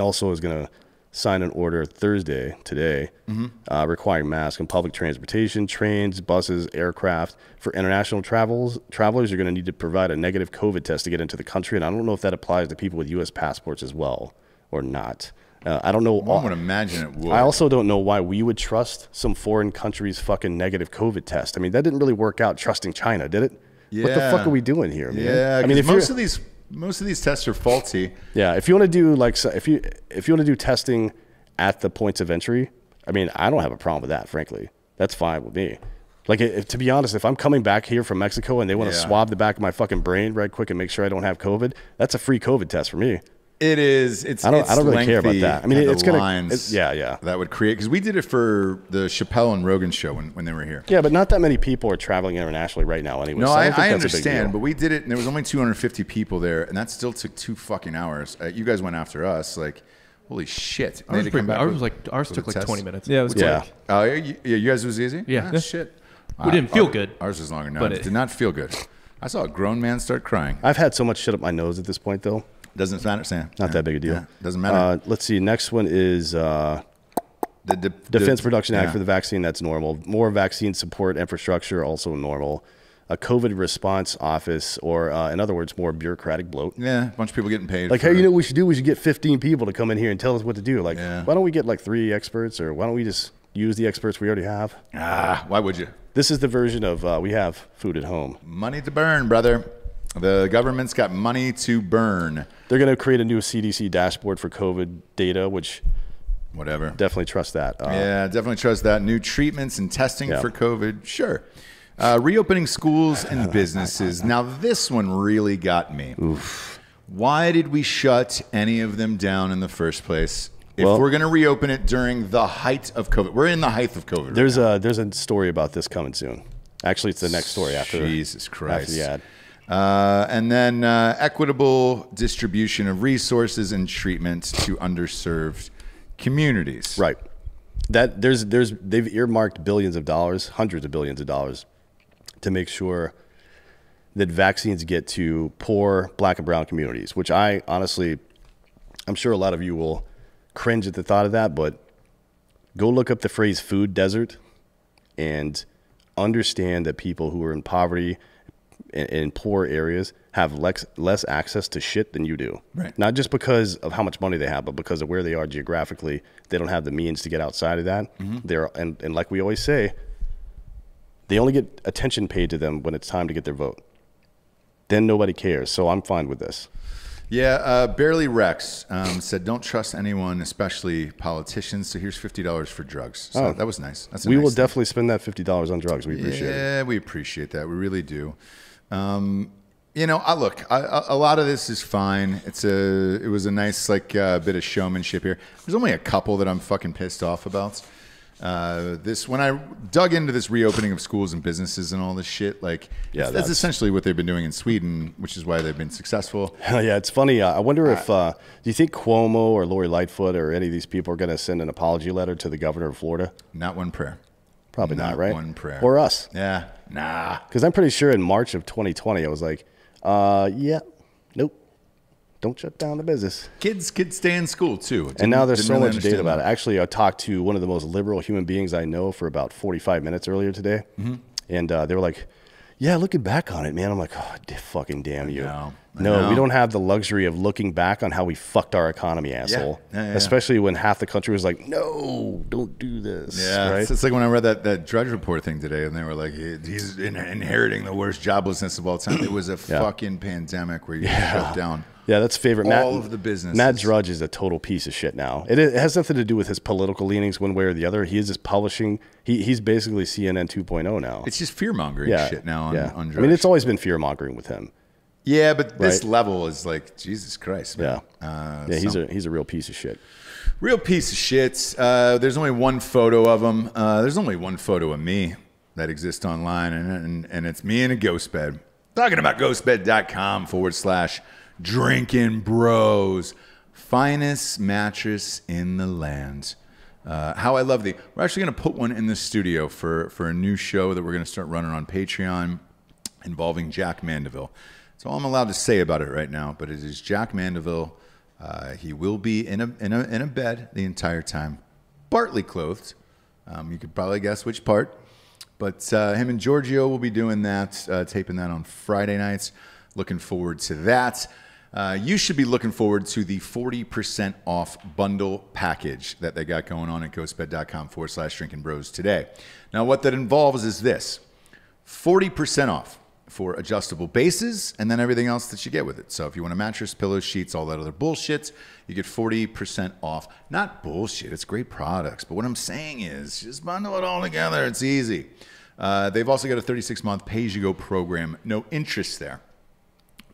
also is going to sign an order today, requiring masks in public transportation, trains, buses, aircraft. For international travelers, you're going to need to provide a negative COVID test to get into the country. And I don't know if that applies to people with U.S. passports as well or not. I don't know. One would imagine it would. I also don't know why we would trust some foreign country's fucking negative COVID test. I mean, that didn't really work out trusting China, did it? Yeah. What the fuck are we doing here, man? Yeah, I mean, if most of these tests are faulty. Yeah, if you want to do if you want to do testing at the points of entry, I mean, I don't have a problem with that. Frankly, that's fine with me. Like, to be honest, if I'm coming back here from Mexico and they want to swab the back of my fucking brain right quick and make sure I don't have COVID, that's a free COVID test for me. It is. I don't really care about that. I mean, it's going to. Yeah. That would create, because we did it for the Chappelle and Rogan show when they were here. Yeah, but not that many people are traveling internationally right now anyway. No, so I understand, but we did it, and there was only 250 people there, and that still took 2 fucking hours. You guys went after us, like, holy shit. Ours took like 20 minutes. Yeah, it was quick. Oh, you guys was easy? Yeah. Ah, shit. We didn't feel good. Ours was longer. No, it did not feel good. I saw a grown man start crying. I've had so much shit up my nose at this point, though. Doesn't matter, Sam. Not that big a deal. Yeah, doesn't matter. Let's see. Next one is the Defense Production Act for the vaccine. That's normal. More vaccine support infrastructure, also normal. A COVID response office, or in other words, more bureaucratic bloat. Yeah, a bunch of people getting paid. Like, hey, you know what we should do? We should get 15 people to come in here and tell us what to do. Like, Yeah. why don't we get like 3 experts, or why don't we just use the experts we already have? Why would you? This is the version of we have food at home. Money to burn, brother. The government's got money to burn. They're going to create a new CDC dashboard for COVID data, which Whatever. definitely trust that. Yeah, definitely trust that. New treatments and testing for COVID. Sure. Reopening schools and businesses. Now, this one really got me. Oof. Why did we shut any of them down in the first place? If Well, we're going to reopen it during the height of COVID. We're in the height of COVID. There's a story about this coming soon. Actually, it's the next story after. Jesus Christ. After the ad. And then equitable distribution of resources and treatment to underserved communities. Right. That they've earmarked billions of dollars, hundreds of billions of dollars, to make sure that vaccines get to poor Black and brown communities. Which I'm sure a lot of you will cringe at the thought of that, but go look up the phrase "food desert" and understand that people who are in poverty in poor areas have less access to shit than you do. Right. Not just because of how much money they have, but because of where they are geographically. They don't have the means to get outside of that. And like we always say, they only get attention paid to them when it's time to get their vote. Then nobody cares. So I'm fine with this. Yeah, Barely Rex said, don't trust anyone, especially politicians. So here's $50 for drugs. So that was nice. That's we nice will thing. definitely spend that $50 on drugs. We appreciate it. Yeah, we appreciate that. We really do. You know, a lot of this is fine. It was a nice bit of showmanship here. There's only a couple that I'm fucking pissed off about. When I dug into this reopening of schools and businesses and all this shit, that's essentially what they've been doing in Sweden, which is why they've been successful. Yeah, it's funny. I wonder if do you think Cuomo or Lori Lightfoot or any of these people are going to send an apology letter to the governor of Florida? Not one prayer. Probably not, right? One prayer. Or us. Yeah, nah. Because I'm pretty sure in March of 2020, I was like, yeah, nope. Don't shut down the business. Kids could stay in school, too. And now there's so much data about it. Actually, I talked to one of the most liberal human beings I know for about 45 minutes earlier today. Mm-hmm. And they were like, yeah, looking back on it, man. I'm like, oh, fucking damn you. No, we don't have the luxury of looking back on how we fucked our economy, asshole. Yeah. Especially when half the country was like, no, don't do this. Yeah, right? It's like when I read that Drudge Report thing today, and they were like, he's inheriting the worst joblessness of all time. It was a fucking pandemic where you shut down. Yeah, that's favorite. All of the businesses. Matt Drudge is a total piece of shit now. It has nothing to do with his political leanings one way or the other. He is just publishing. He's basically CNN 2.0 now. It's just fear-mongering shit now on Drudge. I mean, it's always been fear-mongering with him. Yeah, but this level is like, Jesus Christ, man. Yeah, he's a real piece of shit. Real piece of shit. There's only one photo of him. There's only one photo of me that exists online, and it's me in a ghost bed. Talking about ghostbed.com/Drinkin Bros. Finest mattress in the land. How I love thee. We're actually going to put one in the studio for a new show that we're going to start running on Patreon involving Jack Mandeville. That's all I'm allowed to say about it right now, but it is Jack Mandeville. He will be in a bed the entire time, partly clothed. You could probably guess which part. But him and Giorgio will be doing that, taping that on Friday nights. Looking forward to that. You should be looking forward to the 40% off bundle package that they got going on at ghostbed.com/Drinkin Bros today. Now, what that involves is this: 40% off for adjustable bases and then everything else that you get with it. So if you want a mattress, pillows, sheets, all that other bullshit, you get 40% off. Not bullshit, it's great products. But what I'm saying is just bundle it all together. It's easy. They've also got a 36-month pay-as-you-go program, no interest there,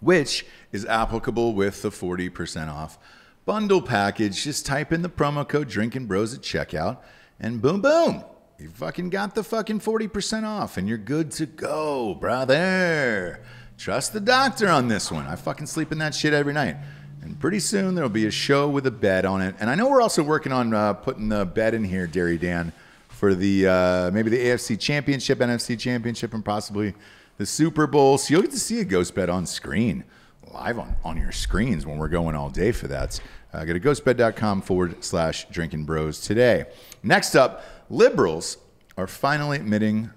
which is applicable with the 40% off bundle package. Just type in the promo code Drinkin Bros at checkout and boom, boom. You fucking got the fucking 40% off and you're good to go, brother. Trust the doctor on this one. I fucking sleep in that shit every night. And pretty soon there'll be a show with a bed on it. And I know we're also working on putting the bed in here, Dairy Dan, for the maybe the AFC Championship, NFC Championship, and possibly the Super Bowl. So you'll get to see a ghost bed on screen, live on your screens when we're going all day for that. Go to ghostbed.com/Drinkin Bros today. Next up, liberals are finally admitting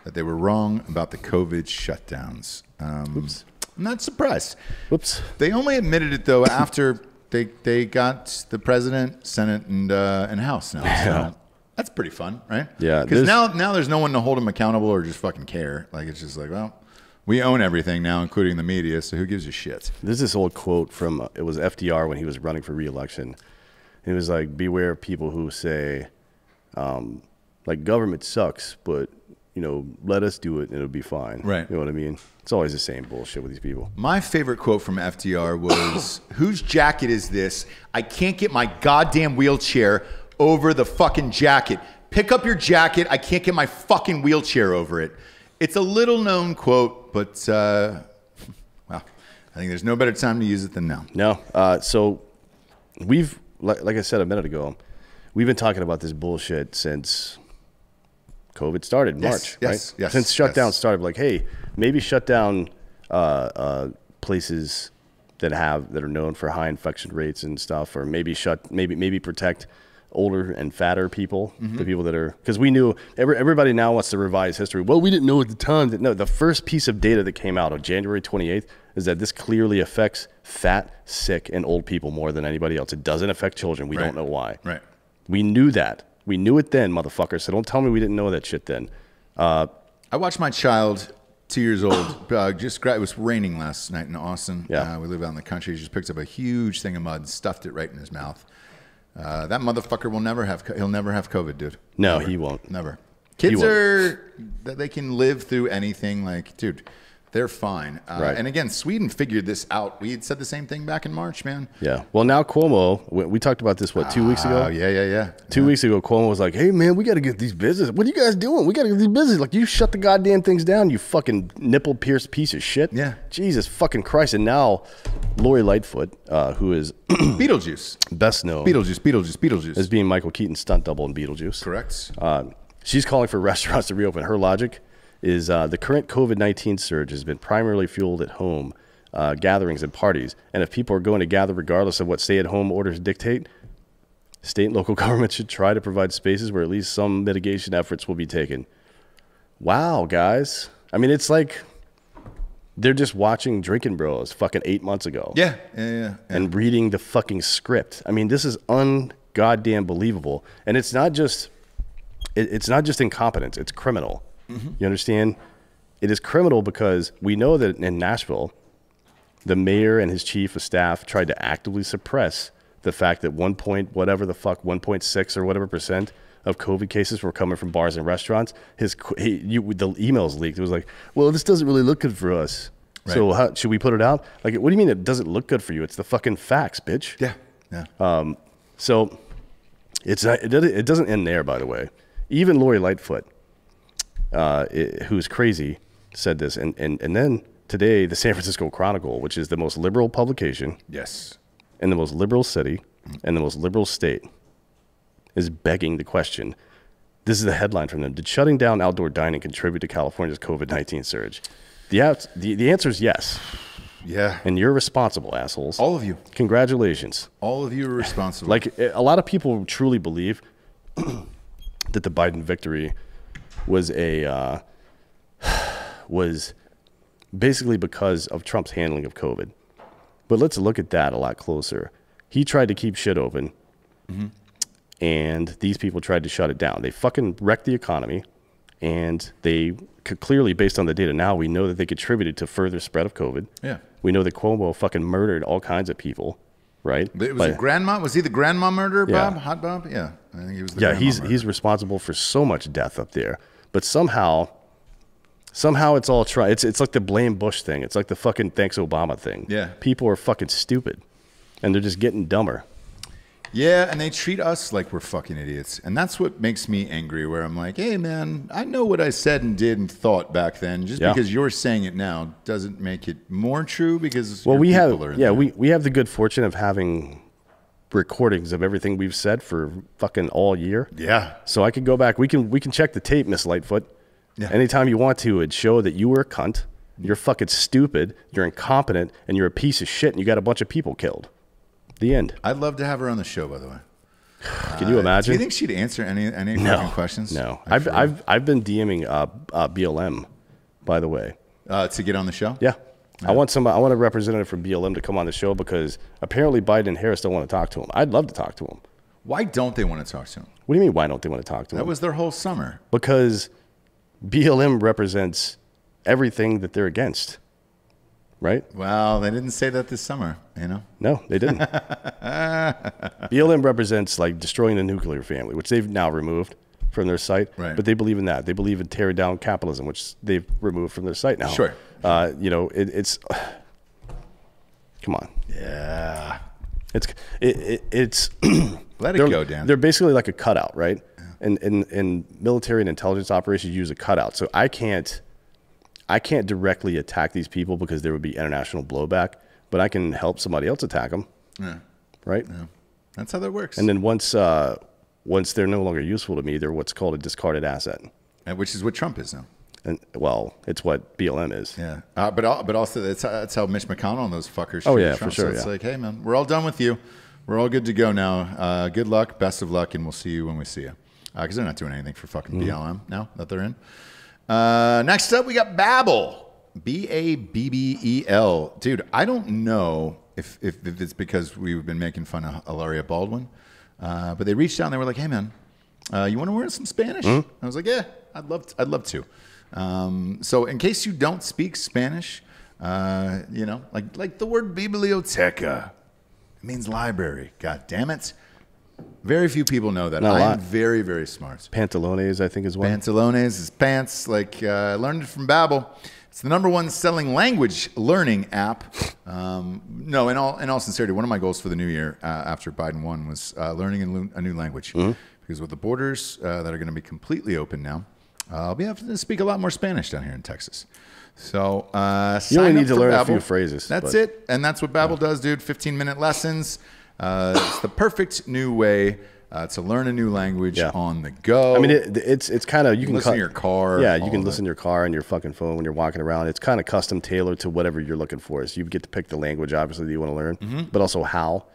that they were wrong about the COVID shutdowns. Oops. I'm not surprised. Whoops. They only admitted it, though, after they got the president, Senate, and House now. So that's pretty fun, right? Yeah. Because now there's no one to hold them accountable or just fucking care. Like, it's just like, well, we own everything now, including the media, so who gives a shit? There's this old quote from, it was FDR when he was running for re-election. It was like, beware of people who say, like, government sucks, but, let us do it and it'll be fine. Right. You know what I mean? It's always the same bullshit with these people. My favorite quote from FDR was, whose jacket is this? I can't get my goddamn wheelchair over the fucking jacket. Pick up your jacket. I can't get my fucking wheelchair over it. It's a little known quote, but, well, I think there's no better time to use it than now. No. So we've, like I said a minute ago, we've been talking about this bullshit since COVID started, March, right? Yes. Since shutdown started, like, hey, maybe shut down places that are known for high infection rates and stuff, or maybe protect older and fatter people, the people that are, because we knew, everybody now wants to revise history. Well, we didn't know at the time that, no, the first piece of data that came out on January 28th is that this clearly affects fat, sick, and old people more than anybody else. It doesn't affect children. We don't know why. Right. We knew that. We knew it then, motherfucker. So don't tell me we didn't know that shit then. I watched my child 2 years old. It was raining last night in Austin. Yeah. We live out in the country. He just picked up a huge thing of mud and stuffed it right in his mouth. That motherfucker will never have. He'll never have COVID, dude. No, Never. he won't. Never. Kids they can live through anything. Like, dude, they're fine. Right. And again, Sweden figured this out. We had said the same thing back in March, man. Yeah. Well, now Cuomo, we talked about this, 2 weeks ago? Oh, yeah. 2 weeks ago, Cuomo was like, hey, man, we got to get these business. What are you guys doing? We got to get these business. Like, you shut the goddamn things down, you fucking nipple-pierced piece of shit. Yeah. Jesus fucking Christ. And now Lori Lightfoot, who is Beetlejuice. best known Beetlejuice. as being Michael Keaton's stunt double in Beetlejuice. Correct. She's calling for restaurants to reopen. Her logic is the current COVID-19 surge has been primarily fueled at home gatherings and parties. And if people are going to gather regardless of what stay-at-home orders dictate, state and local governments should try to provide spaces where at least some mitigation efforts will be taken. Wow, guys. I mean, it's like they're just watching Drinkin' Bros fucking 8 months ago. Yeah. And reading the fucking script. I mean, this is ungoddamn believable. And it's not just incompetence. It's criminal. Mm-hmm. You understand? It is criminal because we know that in Nashville, the mayor and his chief of staff tried to actively suppress the fact that 1.6 or whatever percent of COVID cases were coming from bars and restaurants. The emails leaked. It was like, well, this doesn't really look good for us. Right. So how, should we put it out? Like, what do you mean it doesn't look good for you? It's the fucking facts, bitch. Yeah. So it doesn't end there, by the way. Even Lori Lightfoot, who's crazy, said this. And then today, the San Francisco Chronicle, which is the most liberal publication. Yes. In the most liberal city and the most liberal state, is begging the question. This is the headline from them. Did shutting down outdoor dining contribute to California's COVID-19 surge? The answer is yes. Yeah. And you're responsible, assholes. All of you. Congratulations. All of you are responsible. Like, a lot of people truly believe that the Biden victory was was basically because of Trump's handling of COVID. But let's look at that a lot closer. He tried to keep shit open, and these people tried to shut it down. They fucking wrecked the economy, and they could clearly, based on the data now, we know that they contributed to further spread of COVID. Yeah. We know that Cuomo fucking murdered all kinds of people, right? Was it grandma? Was he the grandma murderer, Bob? Yeah. Hot Bob? Yeah. I think he was the Yeah, grandma murderer. he's responsible for so much death up there. But somehow it's all it's like the blame Bush thing. It's like the fucking thanks Obama thing. Yeah. People are fucking stupid, and they're just getting dumber. Yeah, and they treat us like we're fucking idiots. And that's what makes me angry, where I'm like, hey, man, I know what I said and did and thought back then. Just because you're saying it now doesn't make it more true because we have the good fortune of having recordings of everything we've said for fucking all year. Yeah. So I could go back. We can check the tape, Miss Lightfoot. Yeah. Anytime you want to, it'd show that you were a cunt, you're fucking stupid, you're incompetent, and you're a piece of shit, and you got a bunch of people killed. The end. I'd love to have her on the show, by the way. Can you imagine? Do you think she'd answer any fucking questions? No. I've been DMing BLM, by the way. To get on the show? Yeah. I want a representative from BLM to come on the show because apparently Biden and Harris don't want to talk to him. I'd love to talk to him. Why don't they want to talk to him? What do you mean, why don't they want to talk to him? That was their whole summer. Because BLM represents everything that they're against, right? Well, they didn't say that this summer, you know? No, they didn't. BLM represents like destroying the nuclear family, which they've now removed from their site. Right. But they believe in that. They believe in tearing down capitalism, which they've removed from their site now. Sure. It's come on. Yeah. It's Let it go, Dan. They're basically like a cutout, right? Yeah. And military and intelligence operations use a cutout. So I can't directly attack these people because there would be international blowback, but I can help somebody else attack them. Yeah. Right? Yeah. That's how that works. And then once they're no longer useful to me, they're what's called a discarded asset. And which is what Trump is now. And well, it's what BLM is. Yeah. But also that's how Mitch McConnell and those fuckers. Oh yeah, Trump. for sure. So it's like, hey man, we're all done with you. We're all good to go now. Good luck, best of luck, and we'll see you when we see you. Because they're not doing anything for fucking BLM now that they're in. Next up, we got Babbel. Babbel. Dude, I don't know if it's because we've been making fun of Hilaria Baldwin, but they reached out and they were like, hey man, you want to learn some Spanish? I was like, yeah, I'd love to. So in case you don't speak Spanish, you know, like the word biblioteca, it means library. God damn it. Very few people know that. Not a lot. I'm very, very smart. Pantalones, I think, is one. Pantalones is pants. Like I learned it from Babbel. It's the #1 selling language learning app. No, in all sincerity, one of my goals for the new year after Biden won was learning a new language. Because with the borders that are going to be completely open now, I'll be able to speak a lot more Spanish down here in Texas. So you only need to learn a few phrases. That's it, and that's what Babbel does, dude. 15-minute lessons. It's the perfect new way to learn a new language on the go. I mean, it's kind of, you can listen to your car. Yeah, you can listen to your car and your fucking phone when you're walking around. It's kind of custom tailored to whatever you're looking for. So you get to pick the language, obviously, that you want to learn, but also how.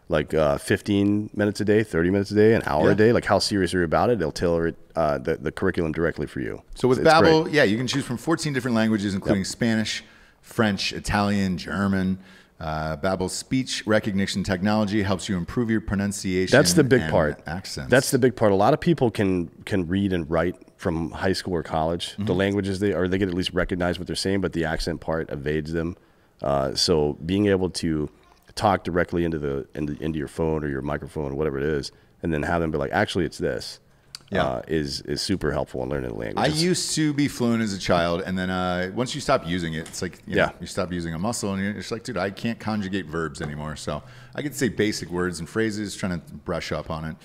Like 15 minutes a day, 30 minutes a day, an hour a day. Like how serious are you about it? They'll tailor it, the curriculum directly for you. So with Babbel, you can choose from 14 different languages, including Spanish, French, Italian, German. Babbel's speech recognition technology helps you improve your pronunciation. That's the big part. Accents. That's the big part. A lot of people can read and write from high school or college. The languages they get at least recognize what they're saying, but the accent part evades them. So being able to talk directly into your phone or your microphone or whatever it is, and then have them be like, actually, it's this. Is super helpful in learning the language. I used to be fluent as a child, and then once you stop using it, it's like you know, you stop using a muscle, and you're just like, dude, I can't conjugate verbs anymore. So I could say basic words and phrases, trying to brush up on it.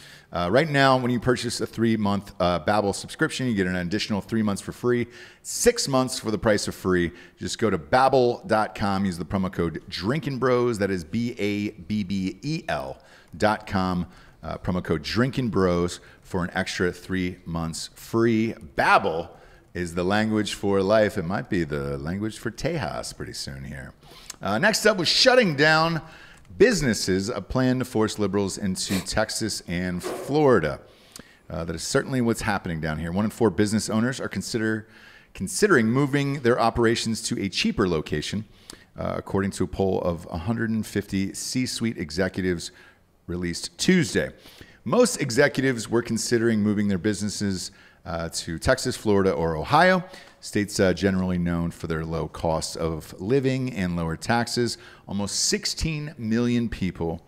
Right now, when you purchase a 3-month Babbel subscription, you get an additional 3 months for free, 6 months for the price of free. Just go to Babbel.com, use the promo code DrinkinBros. That is BABBEL.com. Promo code DrinkinBros for an extra 3 months free. Babbel is the language for life. It might be the language for Tejas pretty soon here. Next up was shutting down businesses, a plan to force liberals into Texas and Florida. That is certainly what's happening down here. 1 in 4 business owners are considering moving their operations to a cheaper location, according to a poll of 150 C-suite executives released Tuesday. Most executives were considering moving their businesses to Texas, Florida, or Ohio, states generally known for their low cost of living and lower taxes. Almost 16 million people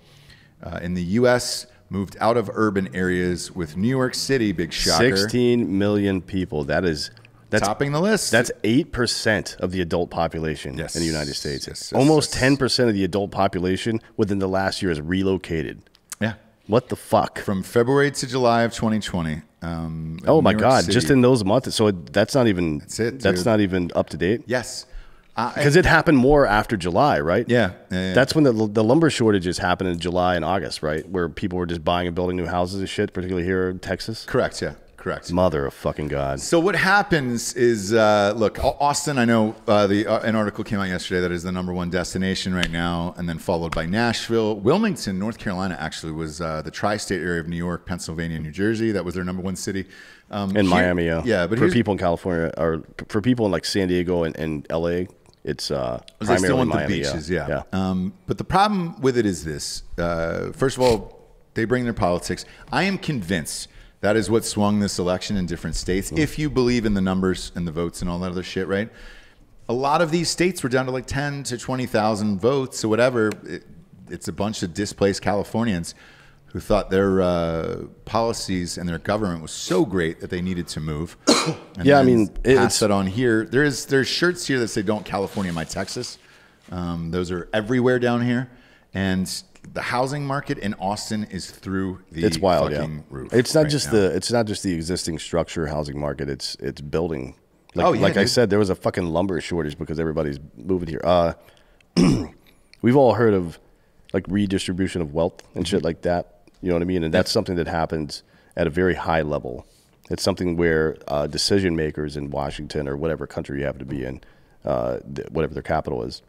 in the U.S. moved out of urban areas, with New York City, big shocker. 16 million people. That's topping the list. That's 8% of the adult population in the United States. Yes, Almost 10% of the adult population within the last year has relocated. Yeah. What the fuck? From February to July of 2020. Oh my God! City. Just in those months. So that's not even. That's it. That's not even up to date. Yes. Because it happened more after July, right? Yeah. That's when the lumber shortages happened in July and August, right? Where people were just buying and building new houses and shit, particularly here in Texas. Correct. Yeah. Correct. Mother of fucking God. So what happens is, look, Austin, I know an article came out yesterday that is the #1 destination right now, and then followed by Nashville. Wilmington, North Carolina, actually was the tri-state area of New York, Pennsylvania, and New Jersey. That was their #1 city. In Miami, yeah. Yeah, but for people in California, or for people in like San Diego and LA, it's primarily they still want Miami. The beaches, yeah. But the problem with it is this. First of all, they bring their politics. I am convinced that is what swung this election in different states. If you believe in the numbers and the votes and all that other shit, right? A lot of these states were down to like 10 to 20,000 votes or whatever. It's a bunch of displaced Californians who thought their policies and their government was so great that they needed to move. And yeah, I mean, pass that on here. There's shirts here that say "Don't California my Texas." Those are everywhere down here, and the housing market in Austin is through the fucking roof. It's not just the existing structure housing market. It's building. Like I said, there was a fucking lumber shortage because everybody's moving here. We've all heard of like redistribution of wealth and shit like that. You know what I mean? And that's something that happens at a very high level. It's something where decision makers in Washington or whatever country you happen to be in, whatever their capital is,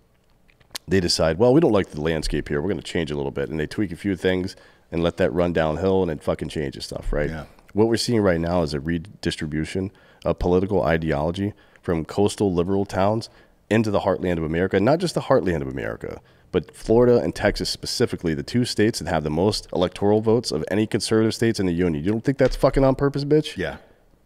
they decide, well, we don't like the landscape here. We're going to change it a little bit. And they tweak a few things and let that run downhill, and it fucking changes stuff, right? Yeah. What we're seeing right now is a redistribution of political ideology from coastal liberal towns into the heartland of America. Not just the heartland of America, but Florida and Texas specifically, the 2 states that have the most electoral votes of any conservative states in the union. You don't think that's fucking on purpose, bitch? Yeah.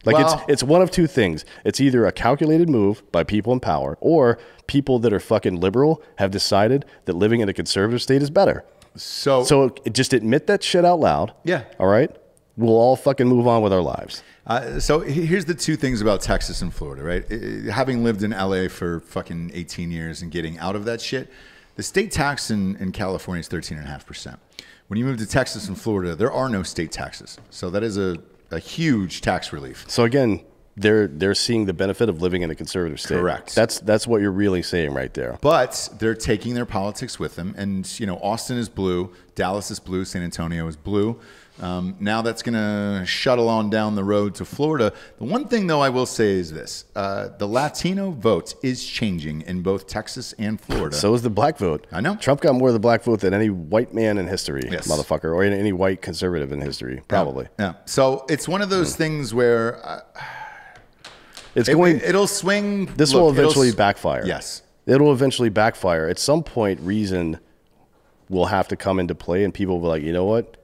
Like Well- it's one of two things. It's either a calculated move by people in power, or people that are fucking liberal have decided that living in a conservative state is better. So just admit that shit out loud. Yeah. All right. We'll all fucking move on with our lives. So here's the two things about Texas and Florida, right? Having lived in LA for fucking 18 years and getting out of that shit, the state tax in California is 13.5%. When you move to Texas and Florida, there are no state taxes. So that is a huge tax relief. So again, they're seeing the benefit of living in a conservative state. Correct. That's what you're really saying right there. But they're taking their politics with them. And, you know, Austin is blue, Dallas is blue, San Antonio is blue. Now that's going to shuttle on down the road to Florida. The one thing, though, I will say is this. The Latino vote is changing in both Texas and Florida. So is the black vote. I know. Trump got more of the black vote than any white man in history, Yes. motherfucker, or any white conservative in history, probably. Yeah. So it's one of those things where it'll swing. This will eventually backfire. Yes. It'll eventually backfire. At some point, reason will have to come into play, and people will be like, you know what?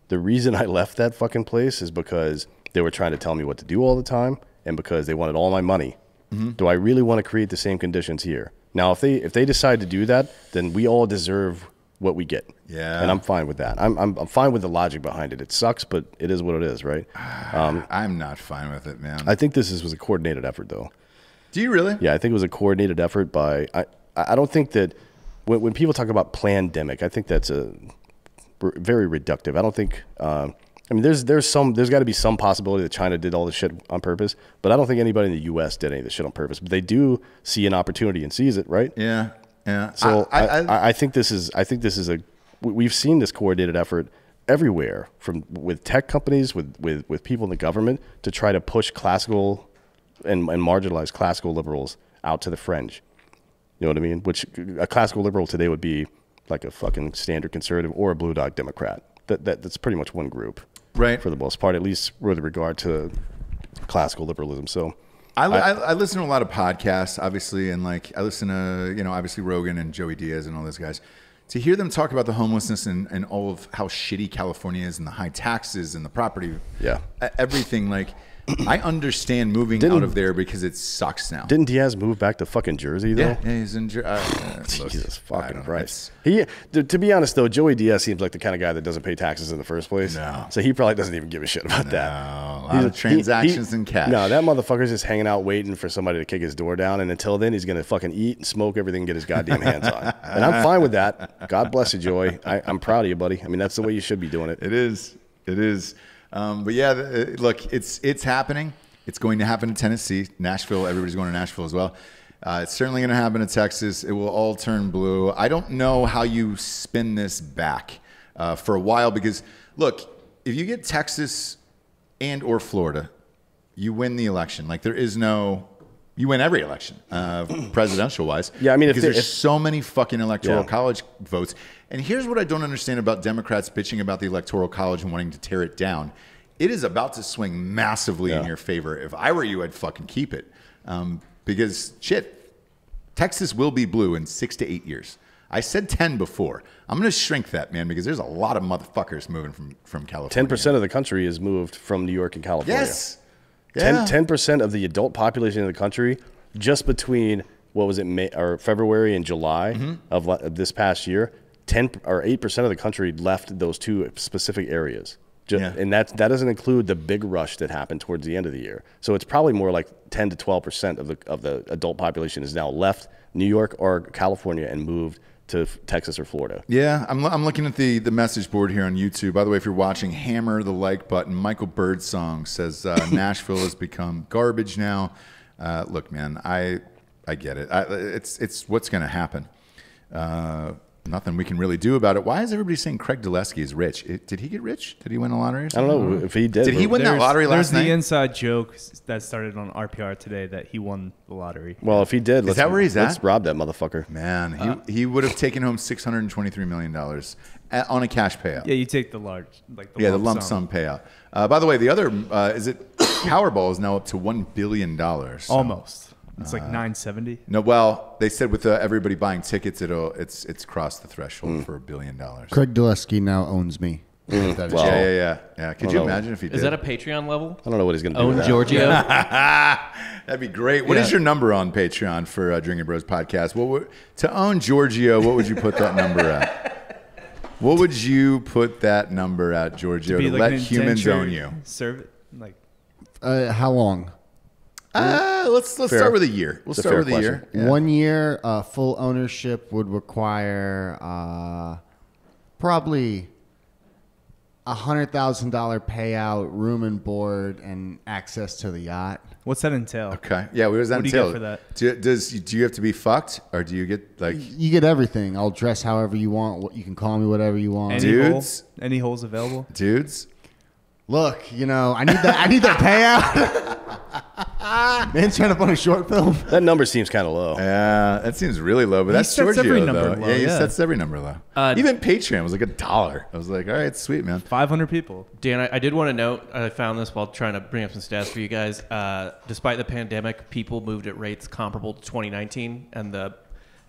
The reason I left that fucking place is because they were trying to tell me what to do all the time, and because they wanted all my money. Mm-hmm. Do I really want to create the same conditions here? Now, if they decide to do that, then we all deserve what we get. Yeah. And I'm fine with that. I'm fine with the logic behind it. It sucks, but it is what it is, right? I'm not fine with it, man. I think this was a coordinated effort, though. Do you really? Yeah, I think it was a coordinated effort by. I don't think that when people talk about plandemic, I think that's a very reductive. I don't think. I mean, there's got to be some possibility that China did all this shit on purpose, but I don't think anybody in the U.S. did any of this shit on purpose. But they do see an opportunity and seize it, right? Yeah, yeah. So I think this is we've seen this coordinated effort everywhere, with tech companies, with people in the government, to try to push classical and marginalize classical liberals out to the fringe. You know what I mean? Which a classical liberal today would be like a fucking standard conservative or a blue dog Democrat. That's pretty much one group, right? For the most part, at least with regard to classical liberalism. So I listen to a lot of podcasts, obviously, and like I listen to obviously Rogan and Joey Diaz and all those guys. To hear them talk about the homelessness and all of how shitty California is and the high taxes and the property, everything, like. I understand moving out of there because it sucks now. Didn't Diaz move back to fucking Jersey, though? Yeah, he's in Jersey. Jesus fucking Christ. To be honest, though, Joey Diaz seems like the kind of guy that doesn't pay taxes in the first place. No. So he probably doesn't even give a shit about that. A lot of transactions in cash. No, that motherfucker's just hanging out waiting for somebody to kick his door down. And until then, he's going to fucking eat and smoke everything and get his goddamn hands on. And I'm fine with that. God bless you, Joey. I'm proud of you, buddy. I mean, that's the way you should be doing it. It is. It is. But yeah, look, it's happening. It's going to happen in Tennessee, Nashville. Everybody's going to Nashville as well. It's certainly going to happen in Texas. It will all turn blue. I don't know how you spin this back for a while because, look, if you get Texas and or Florida, you win the election. Like you win every election, presidential-wise. Yeah, I mean, because there's so many fucking electoral college votes. And here's what I don't understand about Democrats bitching about the electoral college and wanting to tear it down. It is about to swing massively in your favor. If I were you, I'd fucking keep it. Because, shit, Texas will be blue in 6 to 8 years. I said 10 before. I'm going to shrink that, man, because there's a lot of motherfuckers moving from California. 10% of the country is moved from New York and California. Yes. Yeah. 10% of the adult population of the country, just between, what was it, February and July of this past year, 8% of the country left those two specific areas. And that doesn't include the big rush that happened towards the end of the year. So it's probably more like 10 to 12% of the adult population is now left New York or California and moved to Texas or Florida. Yeah, I'm looking at the message board here on YouTube. By the way, if you're watching, hammer the like button. Michael Birdsong says Nashville has become garbage now. Look, man, I get it. It's what's going to happen. Nothing we can really do about it. Why is everybody saying Craig Dulesky is rich? Did he get rich? Did he win a lottery or something? I don't know if he did. Did he win that lottery last night? There's the inside joke that started on RPR today that he won the lottery. Well, if he did, is that where he's at? Let's rob that motherfucker. Man, he would have taken home $623 million on a cash payout. Yeah, you take the large, the lump sum payout. By the way, the other Powerball is now up to $1 billion. So. Almost. It's like 970. No, well, they said with everybody buying tickets, it's crossed the threshold for $1 billion. Craig Dulesky now owns me. Yeah. Could you imagine if he did? Is that a Patreon level? I don't know what he's going to do. Own with that. Giorgio? That'd be great. What is your number on Patreon for Drinkin' Bros podcast? To own Giorgio, what would you put that number at? What would you put that number at, Giorgio, to let humans own you? Serve it, like how long? Let's start with a year. We'll start with a year. Yeah. 1 year, full ownership would require probably $100,000 payout, room and board, and access to the yacht. What's that entail? Okay. Yeah, what does that entail? What do you get for that? Do you have to be fucked, or do you get like? You get everything. I'll dress however you want. You can call me whatever you want. Any holes available? Dudes. Look, I need that. I need that payout. Man's trying to fund a short film. That number seems kind of low. Yeah, that seems really low, but that's sets Giorgio, every number though. low, Yeah, he yeah. sets every number low. Even Patreon was like $1. I was like, all right, sweet, man. 500 people. Dan, I did want to note, I found this while trying to bring up some stats for you guys. Despite the pandemic, people moved at rates comparable to 2019, and the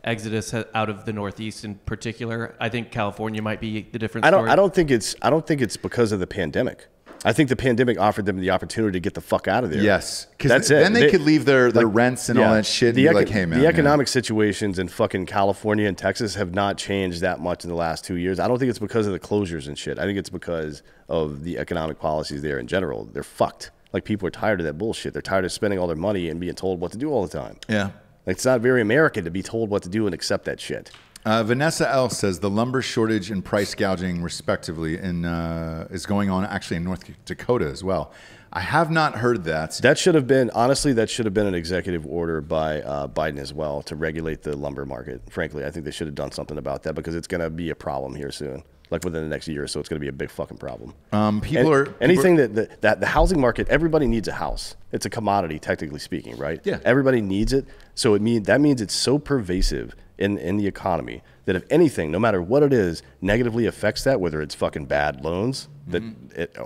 exodus out of the Northeast in particular. I think California might be the different story. I don't think it's because of the pandemic. I think the pandemic offered them the opportunity to get the fuck out of there. Yes, because then they could leave their rents and all that shit. And be like, hey, man. The economic situations in fucking California and Texas have not changed that much in the last 2 years. I don't think it's because of the closures and shit. I think it's because of the economic policies there in general. They're fucked. Like, people are tired of that bullshit. They're tired of spending all their money and being told what to do all the time. Yeah. Like, it's not very American to be told what to do and accept that shit. Vanessa L says the lumber shortage and price gouging, respectively, is going on actually in North Dakota as well. I have not heard that. That should have been an executive order by Biden as well to regulate the lumber market. Frankly, I think they should have done something about that because it's going to be a problem here soon. Like within the next year or so, it's going to be a big fucking problem. The housing market, everybody needs a house. It's a commodity, technically speaking, right? Yeah. Everybody needs it. So that means it's so pervasive in the economy that if anything, no matter what it is, negatively affects that, whether it's fucking bad loans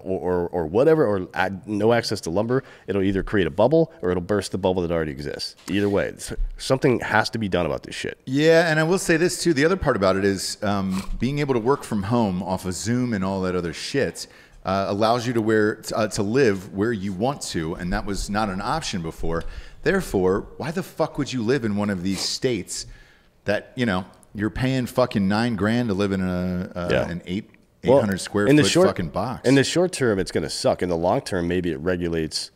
or whatever, or no access to lumber, it'll either create a bubble or it'll burst the bubble that already exists. Either way, something has to be done about this shit. Yeah, and I will say this too. The other part about it is being able to work from home off of Zoom and all that other shit allows you to live where you want to, and that was not an option before. Therefore, why the fuck would you live in one of these states that you're paying fucking $9,000 to live in an 800 square foot fucking box? In the short term, it's going to suck. In the long term, maybe it regulates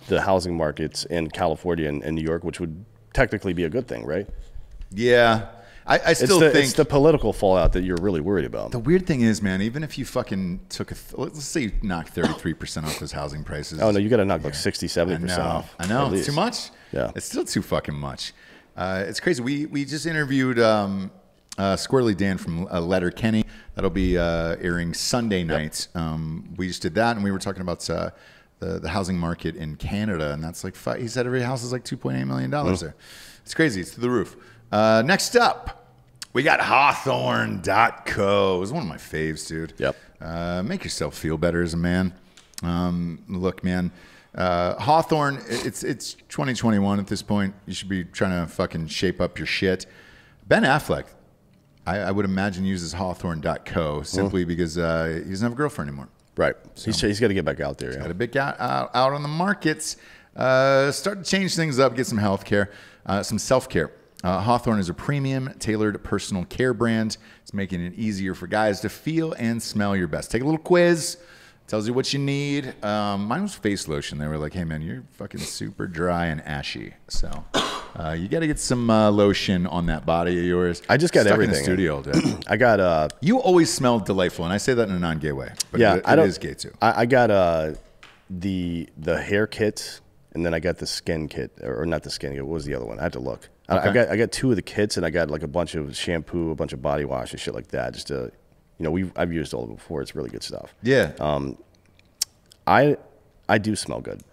the housing markets in California and New York, which would technically be a good thing, right? Yeah. I still think it's the political fallout that you're really worried about. The weird thing is, man, even if you fucking took let's say you knock 33% off those housing prices. Oh, no, you got to knock like 60, 70% off. I know. It's too much. Yeah. It's still too fucking much. It's crazy. We just interviewed Squirrely Dan from Letterkenny. That'll be airing Sunday nights. We just did that, and we were talking about the housing market in Canada, and that's like he said every house is like $2.8 million there. It's crazy. It's through the roof. Next up, we got Hawthorne.co. It was one of my faves, dude. Yep. Make yourself feel better as a man. Look, man. Hawthorne, it's 2021 at this point. You should be trying to fucking shape up your shit. Ben Affleck, I would imagine, uses Hawthorne.co simply because he doesn't have a girlfriend anymore. Right. So he's got to get back out there. Got to be out on the markets. Start to change things up, get some health care, some self-care. Hawthorne is a premium, tailored personal care brand. It's making it easier for guys to feel and smell your best. Take a little quiz. Tells you what you need. Mine was face lotion. They were like, hey, man, you're fucking super dry and ashy. So you got to get some lotion on that body of yours. I just got Stuck everything. in the studio all day. I got... you always smell delightful, and I say that in a non-gay way. But yeah, it is gay, too. I got the hair kit, and then I got the skin kit. Or not the skin kit. What was the other one? I had to look. Okay. I got two of the kits, and I got like a bunch of shampoo, a bunch of body wash and shit like that. Just to... I've used all of it before. It's really good stuff. Yeah. I do smell good.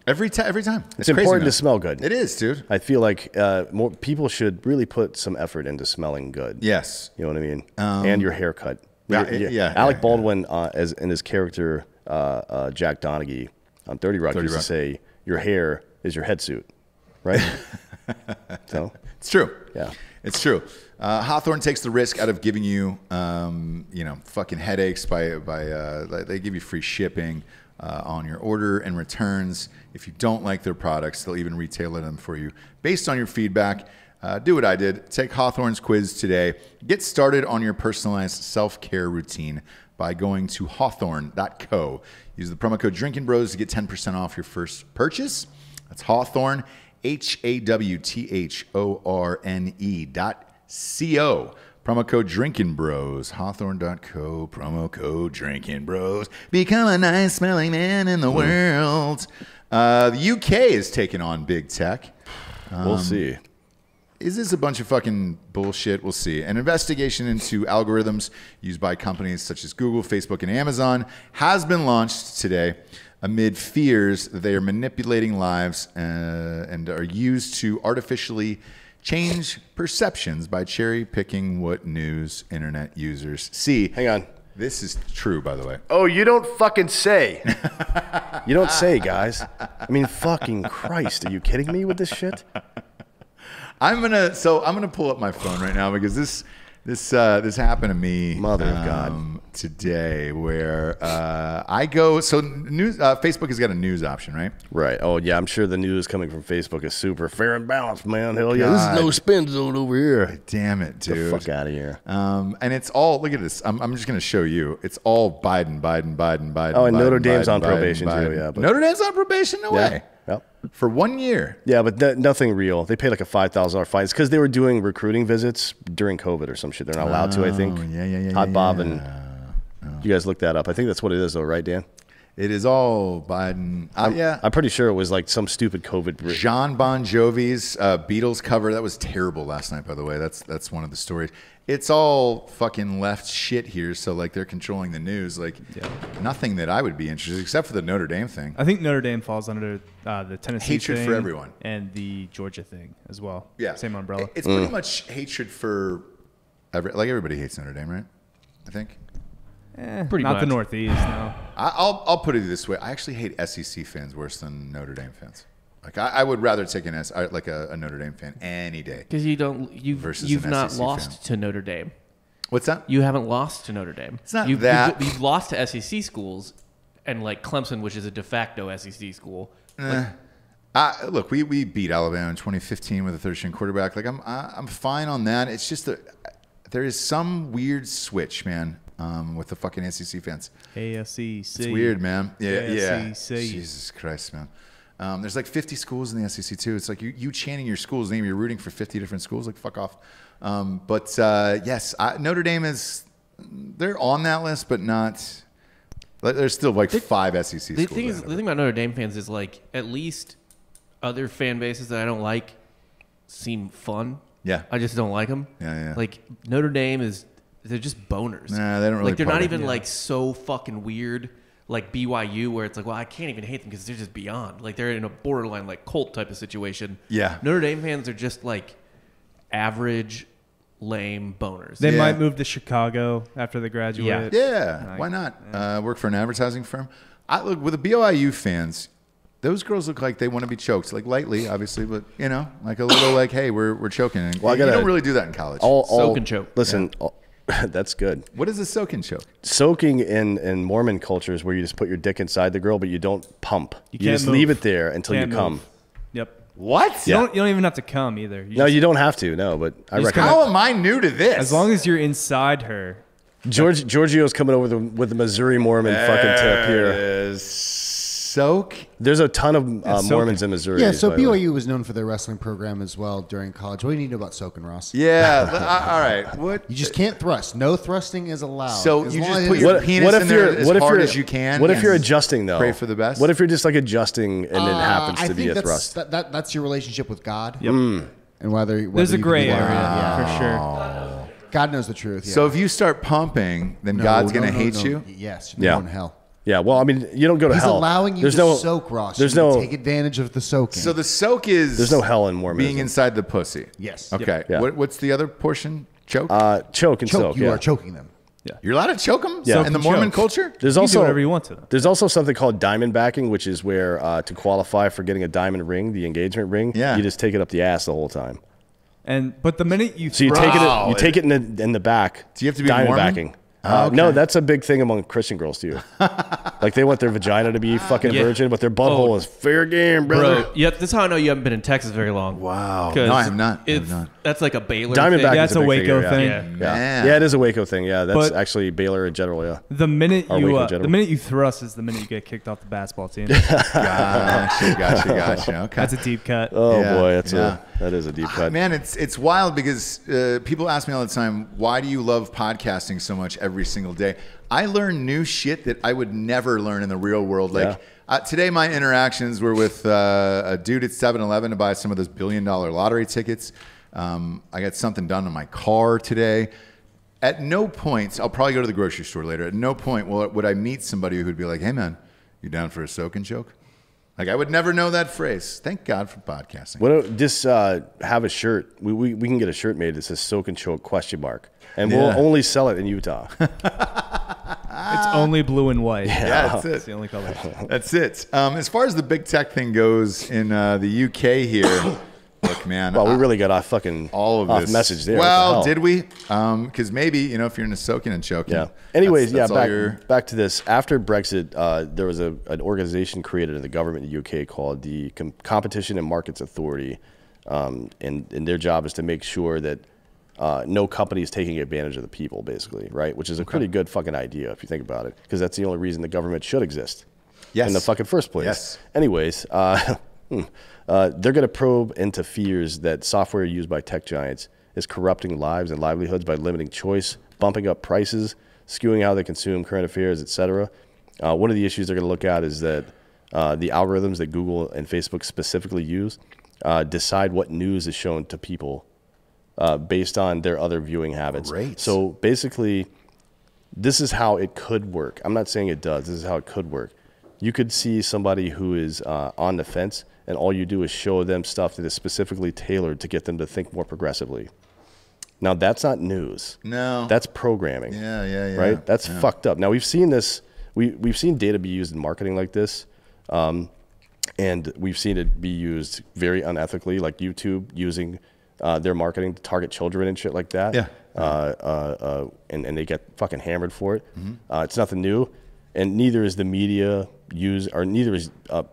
Every time. It's important to smell good. It is, dude. I feel like more people should really put some effort into smelling good. Yes. You know what I mean? And your haircut. Yeah. Alec Baldwin, as in his character Jack Donaghy on 30 Rock, used to say, your hair is your head suit. right? So It's true. yeah. It's true. Hawthorne takes the risk out of giving you, fucking headaches by they give you free shipping on your order and returns. If you don't like their products, they'll even retail them for you based on your feedback. Do what I did. Take Hawthorne's quiz today. Get started on your personalized self-care routine by going to hawthorne.co. Use the promo code Drinkin Bros to get 10% off your first purchase. That's Hawthorne, HAWTHORNE.co. Promo code Drinkin Bros. Hawthorne.co. Promo code Drinkin Bros. Become a nice smelling man in the world. The UK is taking on big tech. We'll see. Is this a bunch of fucking bullshit? We'll see. An investigation into algorithms used by companies such as Google, Facebook, and Amazon has been launched today amid fears that they are manipulating lives and are used to artificially change perceptions by cherry-picking what news internet users see. Hang on. This is true, by the way. Oh, you don't fucking say. You don't say, guys. I mean, fucking Christ. Are you kidding me with this shit? I'm gonna pull up my phone right now because this happened to me, Mother of God, today where I go. So Facebook has got a news option, right? Right. Oh yeah, I'm sure the news coming from Facebook is super fair and balanced, man. Hell yeah, this is no spin zone over here. Damn it, dude! Get the fuck out of here. And it's all. Look at this. I'm just gonna show you. It's all Biden. Oh, and Biden, Notre Dame's on Biden, probation Biden. too. Yeah, but Notre Dame's on probation. No way. Yep. For 1 year. Yeah, but nothing real. They paid like a $5,000 fine. It's because they were doing recruiting visits during COVID or some shit. They're not allowed to, I think. Yeah. Hot Bob and you guys look that up. I think that's what it is, though, right, Dan? It is all Biden. Yeah. I'm pretty sure it was like some stupid COVID. John Bon Jovi's Beatles cover. That was terrible last night, by the way. That's one of the stories. It's all fucking left shit here. So like they're controlling the news. Like nothing that I would be interested, except for the Notre Dame thing. I think Notre Dame falls under the Tennessee Hatred thing for everyone and the Georgia thing as well. Yeah, same umbrella. It's pretty much hatred for everybody hates Notre Dame, right? I think. Pretty not much. The Northeast. No. I'll put it this way. I actually hate SEC fans worse than Notre Dame fans. Like I would rather take a Notre Dame fan any day. Because you've not lost to Notre Dame. What's that? You haven't lost to Notre Dame. It's not you've that. lost to SEC schools, and like Clemson, which is a de facto SEC school. Look, we beat Alabama in 2015 with a third-string quarterback. Like I'm fine on that. It's just that there is some weird switch, man, with the fucking SEC fans. ASEC. It's weird, man. Yeah. SEC. Jesus Christ, man. There's like 50 schools in the SEC too. It's like you chanting your school's name. You're rooting for 50 different schools. Like fuck off. Yes, Notre Dame they're on that list, but not. There's still like 5 SEC schools. The thing about Notre Dame fans is like at least other fan bases that I don't like seem fun. Yeah, I just don't like them. Yeah. Like Notre Dame they're just boners. Nah, they don't really. Like they're not even like so fucking weird. Like BYU, where it's like, well, I can't even hate them because they're just beyond. Like they're in a borderline like cult type of situation. Yeah. Notre Dame fans are just like average, lame boners. They might move to Chicago after they graduate. Yeah. Why not? Work for an advertising firm. Look with the BYU fans. Those girls look like they want to be choked, like lightly, obviously, but like a little like, hey, we're choking. Well, you don't really do that in college. Soak and choke. Listen. Yeah. That's good. What is a soak and choke? Soaking in Mormon culture is where you just put your dick inside the girl, but you don't pump. You just move. leave it there until you come. Yep. What? You don't even have to come either. You don't have to. No, but I recommend. How am I new to this? As long as you're inside her. Giorgio's coming over with the Missouri Mormon fucking tip here. Soak. There's a ton of Mormons in Missouri. Yeah, so BYU was known for their wrestling program as well during college. What do you need to know about soaking, Ross? Yeah, all right. What? You just can't thrust. No thrusting is allowed. So you just put your penis in there as hard as you can. What if you're adjusting though? Pray for the best. What if you're just like adjusting and it happens to be a thrust? That's your relationship with God. Yep. And whether there's a gray area for sure. God knows the truth. Yeah. So if you start pumping, then God's going to hate you? Yes. You're going to hell. Yeah, well, I mean, you don't go to hell. He's allowing you to soak, Ross. There's take advantage of the soaking. So the soak is... There's no hell in Mormonism. Being inside the pussy. Yes. Okay. Yeah. What's the other portion? Choke? Choke and soak. You are choking them. Yeah. You're allowed to choke them Yeah. in the Soak and Mormon choke. culture? There's You can do also whatever you want to. There's also something called diamond backing, which is where to qualify for getting a diamond ring, the engagement ring, Yeah. you just take it up the ass the whole time. But the minute you So you throw, take it in the back. Do you have to be diamond Mormon? backing? Oh, okay. No, that's a big thing among Christian girls too. Like they want their vagina to be fucking Yeah. virgin, but their butthole Oh. is fair game, brother. Bro, yeah, that's how I know you haven't been in Texas very long. Wow. 'Cause No, I have not. I have it's- not. That's like a Baylor Diamond thing. back that's is a big Waco yeah. thing. Yeah. Yeah. Man. Yeah, it is a Waco thing. Yeah, that's But- actually Baylor in general. Yeah. The minute Or you Waco general. the minute you thrust is the minute you get kicked off the basketball team. Gotcha. Okay. That's a deep cut. Oh Yeah, boy, yeah. that is a deep cut. Man, it's wild because people ask me all the time, why do you love podcasting so much every single day? I learn new shit that I would never learn in the real world. Like today, my interactions were with a dude at 7-Eleven to buy some of those $1 billion lottery tickets. I got something done on my car today. At no point, I'll probably go to the grocery store later. At no point would I meet somebody who would be like, hey man, you down for a soak and choke? Like I would never know that phrase. Thank God for podcasting. Why don't just have a shirt? We can get a shirt made that says "Soak and Choke?" ? And we'll only sell it in Utah. It's only blue and white. Yeah, that's It's it. the only color. That's it. As far as the big tech thing goes in the UK here, look, man. Well, we really got off fucking all of off this message there. Well, What the did we? Because maybe if you're into soaking and choking. Yeah. Anyways, that's all back to this. After Brexit, there was an organization created in the government in the UK called the Competition and Markets Authority, and their job is to make sure that no company is taking advantage of the people, basically, right? Which is a pretty good fucking idea if you think about it, because that's the only reason the government should exist in the fucking first place. Yes. Anyways, they're going to probe into fears that software used by tech giants is corrupting lives and livelihoods by limiting choice, bumping up prices, skewing how they consume current affairs, etc. One of the issues they're going to look at is that the algorithms that Google and Facebook specifically use decide what news is shown to people based on their other viewing habits. Great. So basically, this is how it could work. I'm not saying it does. This is how it could work. You could see somebody who is on the fence, and all you do is show them stuff that is specifically tailored to get them to think more progressively. Now, that's not news. No. That's programming. Yeah. Right? That's fucked up. Now, we've seen this. We've seen data be used in marketing like this. And we've seen it be used very unethically, like YouTube using their marketing to target children and shit like that. Yeah. And they get fucking hammered for it. It's nothing new. And neither is the media neither is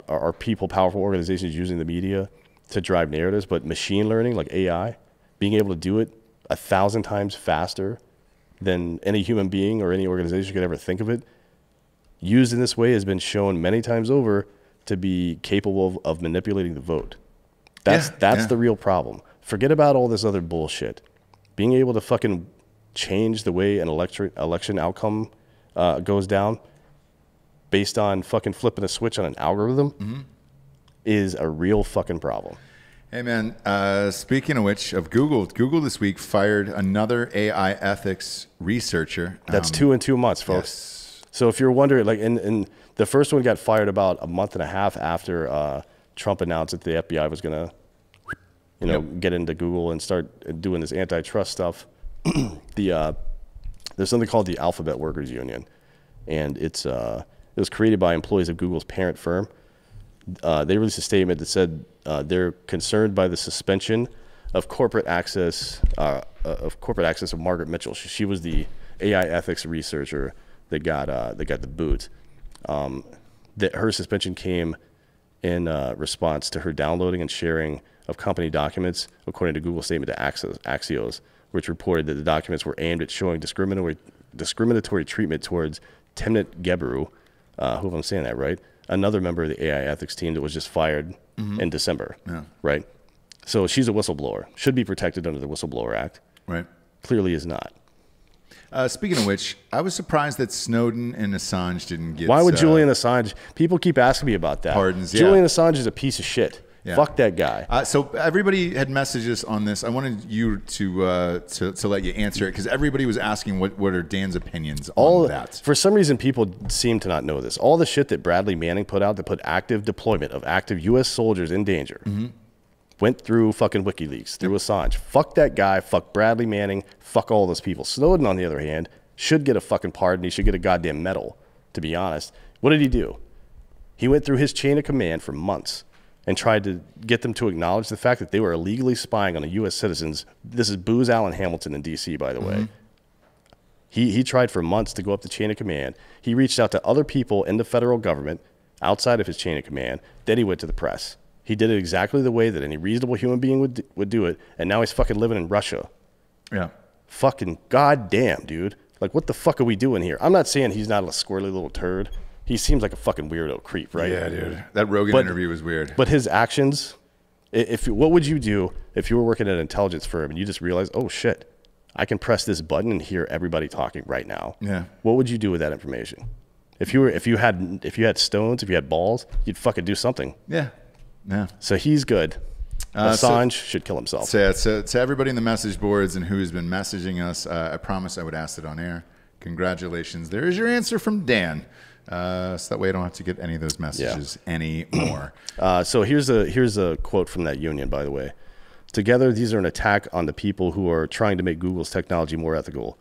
are people, powerful organizations using the media to drive narratives, but machine learning, like AI, being able to do it 1,000 times faster than any human being or any organization could ever think of it, used in this way has been shown many times over to be capable of manipulating the vote. That's the real problem. Forget about all this other bullshit. Being able to fucking change the way an election outcome goes down based on fucking flipping a switch on an algorithm is a real fucking problem. Hey, man, speaking of which, of Google this week fired another AI ethics researcher. That's 2 in 2 months, folks. Yes. So if you're wondering, like, and the first one got fired about a month and a half after Trump announced that the FBI was going to, get into Google and start doing this antitrust stuff. There's something called the Alphabet Workers Union, and it was created by employees of Google's parent firm. They released a statement that said they're concerned by the suspension of corporate access of Margaret Mitchell. She was the AI ethics researcher that got the boot. That her suspension came in response to her downloading and sharing of company documents, according to Google's statement to Axios, which reported that the documents were aimed at showing discriminatory treatment towards Timnit Gebru, who, if I'm saying that right, another member of the AI ethics team that was just fired in December, right? So she's a whistleblower, should be protected under the Whistleblower Act. Right. Clearly is not. Speaking of which, I was surprised that Snowden and Assange didn't get. Why would Julian Assange? People keep asking me about that. Pardons, yeah. Julian Assange is a piece of shit. Yeah. Fuck that guy. So everybody had messages on this. I wanted you to let you answer it because everybody was asking what are Dan's opinions on that. For some reason, people seem to not know this. All the shit that Bradley Manning put out that put active deployment of active U.S. soldiers in danger went through fucking WikiLeaks, through Assange. Fuck that guy. Fuck Bradley Manning. Fuck all those people. Snowden, on the other hand, should get a fucking pardon. He should get a goddamn medal, to be honest. What did he do? He went through his chain of command for months and tried to get them to acknowledge the fact that they were illegally spying on the U.S. citizens. This is Booz Allen Hamilton in D.C., by the way. He tried for months to go up the chain of command. He reached out to other people in the federal government outside of his chain of command. Then he went to the press. He did it exactly the way that any reasonable human being would do it, and now he's fucking living in Russia. Yeah. Fucking goddamn, dude. Like, what the fuck are we doing here? I'm not saying he's not a squirrely little turd. He seems like a fucking weirdo creep, right? Yeah, dude. That Rogan interview was weird. But his actions, what would you do if you were working at an intelligence firm and you just realized, oh shit, I can press this button and hear everybody talking right now? Yeah. What would you do with that information? If you had stones, if you had balls, you'd fucking do something. Yeah. Yeah. So he's good. Assange should kill himself. So to everybody in the message boards and who's been messaging us, I promised I would ask it on air. Congratulations. There is your answer from Dan. So that way I don't have to get any of those messages anymore. So here's a quote from that union, by the way. Together, these are an attack on the people who are trying to make Google's technology more ethical.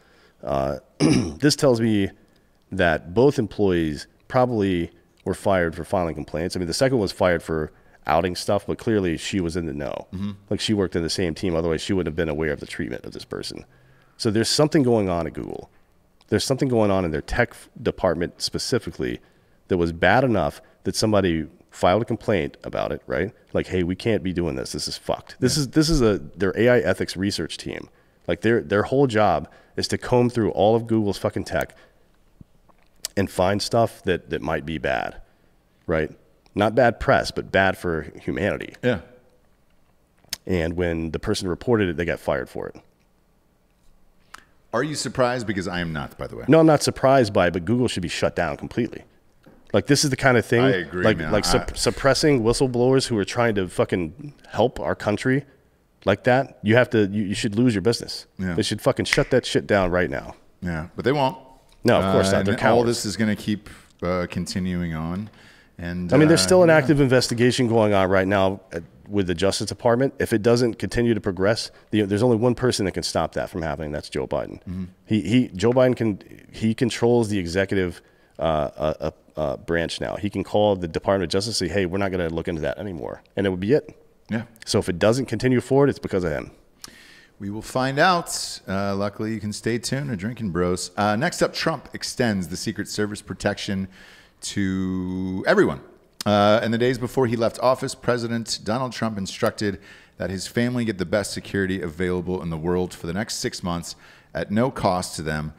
This tells me that both employees probably were fired for filing complaints. I mean, the second was fired for outing stuff, but clearly she was in the know. Like, she worked in the same team. Otherwise, she wouldn't have been aware of the treatment of this person. So there's something going on at Google. There's something going on in their tech department specifically that was bad enough that somebody filed a complaint about it, right? Like, hey, we can't be doing this. This is fucked. This is their AI ethics research team. Like, their whole job is to comb through all of Google's fucking tech and find stuff that might be bad, right? Not bad press, but bad for humanity. Yeah. And when the person reported it, they got fired for it. Are you surprised? Because I am not, by the way. No, I'm not surprised by it, but Google should be shut down completely. Like, this is the kind of thing, I agree, man. Suppressing whistleblowers who are trying to fucking help our country like that. You should lose your business. Yeah. They should fucking shut that shit down right now. Yeah, but they won't. No, of course not. And They're all cowards. this is going to keep continuing on. And I mean, there's still an active investigation going on right now with the Justice Department. If it doesn't continue to progress, there's only one person that can stop that from happening. That's Joe Biden. Joe Biden controls the executive branch now. He can call the Department of Justice and say, hey, we're not going to look into that anymore. And it would be it. Yeah. So if it doesn't continue forward, it's because of him. We will find out. Luckily, you can stay tuned to Drinkin' Bros. Next up, Trump extends the Secret Service protection to everyone. In the days before he left office, President Donald Trump instructed that his family get the best security available in the world for the next 6 months at no cost to them,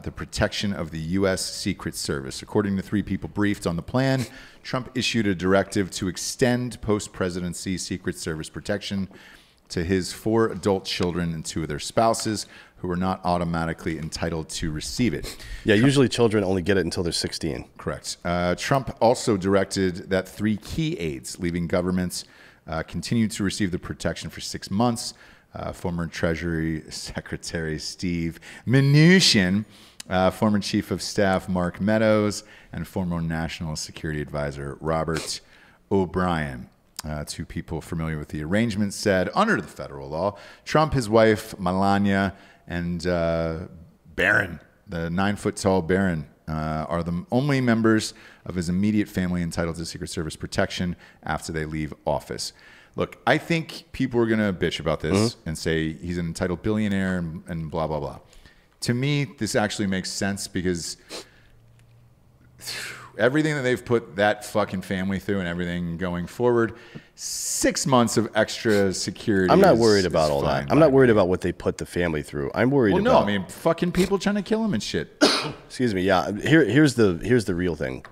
the protection of the U.S. Secret Service. According to 3 people briefed on the plan, Trump issued a directive to extend post-presidency Secret Service protection to his 4 adult children and 2 of their spouses who are not automatically entitled to receive it. Yeah, usually children only get it until they're 16. Correct. Trump also directed that 3 key aides leaving governments continue to receive the protection for 6 months. Former Treasury Secretary Steve Mnuchin, former Chief of Staff Mark Meadows, and former National Security Advisor Robert O'Brien. 2 people familiar with the arrangement said, under the federal law, Trump, his wife, Melania, and Barron, the 9-foot-tall Barron, are the only members of his immediate family entitled to Secret Service protection after they leave office. Look, I think people are going to bitch about this and say he's an entitled billionaire and blah, blah, blah. To me, this actually makes sense because everything that they've put that fucking family through and everything going forward, 6 months of extra security. I'm not worried about all that. I'm not worried about what they put the family through. I'm worried about. Well, no, I mean, fucking people trying to kill him and shit. Excuse me. Yeah. Here's the real thing.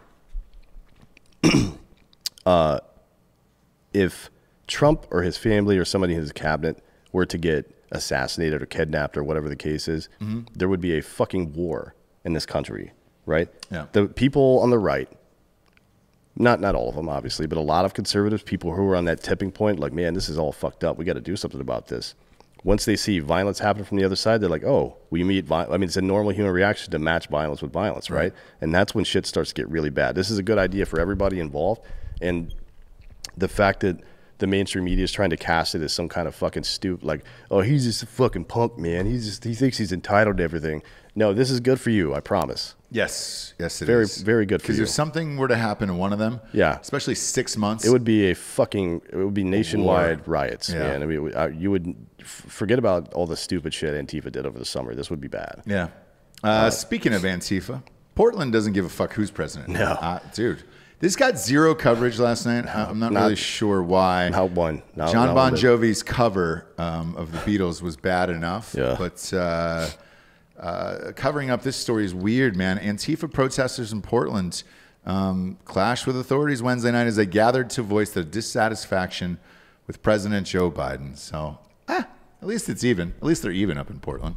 If Trump or his family or somebody in his cabinet were to get assassinated or kidnapped or whatever the case is, there would be a fucking war in this country, right? Yeah. The people on the right, not all of them, obviously, but a lot of conservatives, people who are on that tipping point, like, man, this is all fucked up. We got to do something about this. Once they see violence happen from the other side, they're like, oh, we meet violence. I mean, it's a normal human reaction to match violence with violence, right? And that's when shit starts to get really bad. This is a good idea for everybody involved. And the fact that the mainstream media is trying to cast it as some kind of fucking like, oh, he's just a fucking punk, man. He thinks he's entitled to everything. No, this is good for you, I promise. Yes, it is. Very good for you. Because if something were to happen to one of them, especially 6 months, it would be nationwide riots, man. I mean, you would forget about all the stupid shit Antifa did over the summer. This would be bad. Yeah. Speaking of Antifa, Portland doesn't give a fuck who's president. No. Dude. This got zero coverage last night. I'm not really sure why. Not one. John Bon Jovi's cover of the Beatles was bad enough. Yeah. But covering up this story is weird, man. Antifa protesters in Portland clashed with authorities Wednesday night as they gathered to voice their dissatisfaction with President Joe Biden. So, at least it's even. At least they're even up in Portland.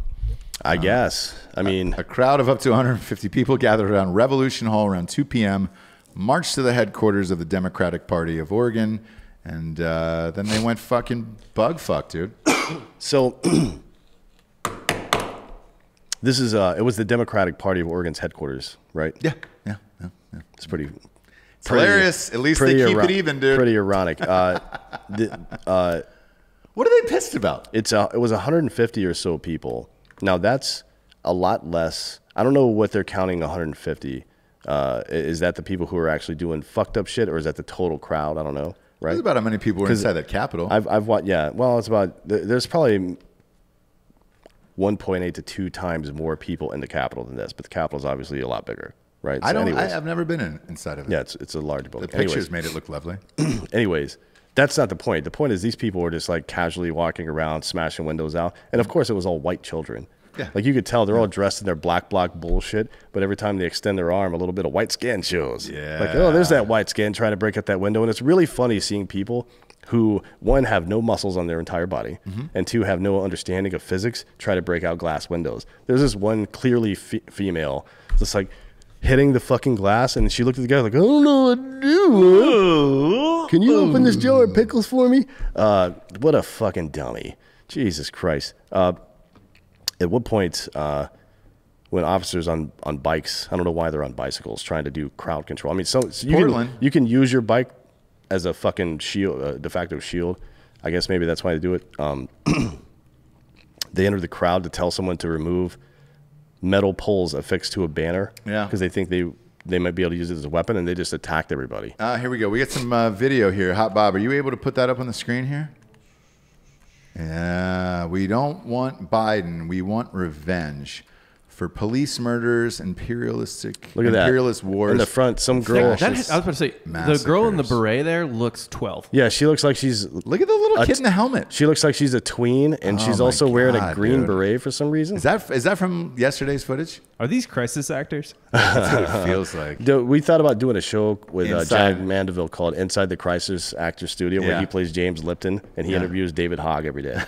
I guess. I mean, a crowd of up to 150 people gathered around Revolution Hall around 2 p.m., marched to the headquarters of the Democratic Party of Oregon, and then they went fucking bug fuck, dude. So this is it was the Democratic Party of Oregon's headquarters, right? Yeah. It's pretty hilarious. At least they keep it even, dude. Pretty ironic. What are they pissed about? It was 150 or so people. Now that's a lot less. I don't know what they're counting 150. Is that the people who are actually doing fucked up shit, or is that the total crowd? I don't know. Right? That's about how many people were inside that Capitol. I've watched. Yeah. Well, it's about. There's probably 1.8 to 2 times more people in the Capitol than this, but the Capitol is obviously a lot bigger, right? I have never been inside of it. Yeah, it's a large building. The pictures made it look lovely. Anyways, that's not the point. The point is these people were just like casually walking around, smashing windows out, and of course it was all white children. Yeah. Like you could tell they're all dressed in their black bloc bullshit, but every time they extend their arm, a little bit of white skin shows. Yeah. Like, oh, there's that white skin trying to break out that window. And it's really funny seeing people who, one, have no muscles on their entire body, and two, have no understanding of physics, try to break out glass windows. There's this one clearly female just like hitting the fucking glass, and she looked at the guy like, I don't know what to do. Can you open this jar of pickles for me? What a fucking dummy. Jesus Christ. At what point, when officers on bikes, I don't know why they're on bicycles, trying to do crowd control. I mean, so you can use your bike as a fucking shield, de facto shield. I guess maybe that's why they do it. They enter the crowd to tell someone to remove metal poles affixed to a banner. Yeah. Because they think they might be able to use it as a weapon, and they just attacked everybody. Here we go. We got some video here. Hot Bob, are you able to put that up on the screen here? Yeah, we don't want Biden. We want revenge for police murders, imperialist wars. In the front, some girl. I was about to say, the girl in the beret there looks 12. Yeah, she looks like she's. Look at the little kid in the helmet. She looks like she's a tween, and she's also wearing a green beret for some reason. Is that from yesterday's footage? Are these crisis actors? That's what it feels like. We thought about doing a show with Jack Mandeville called Inside the Crisis Actor Studio, where he plays James Lipton, and he interviews David Hogg every day.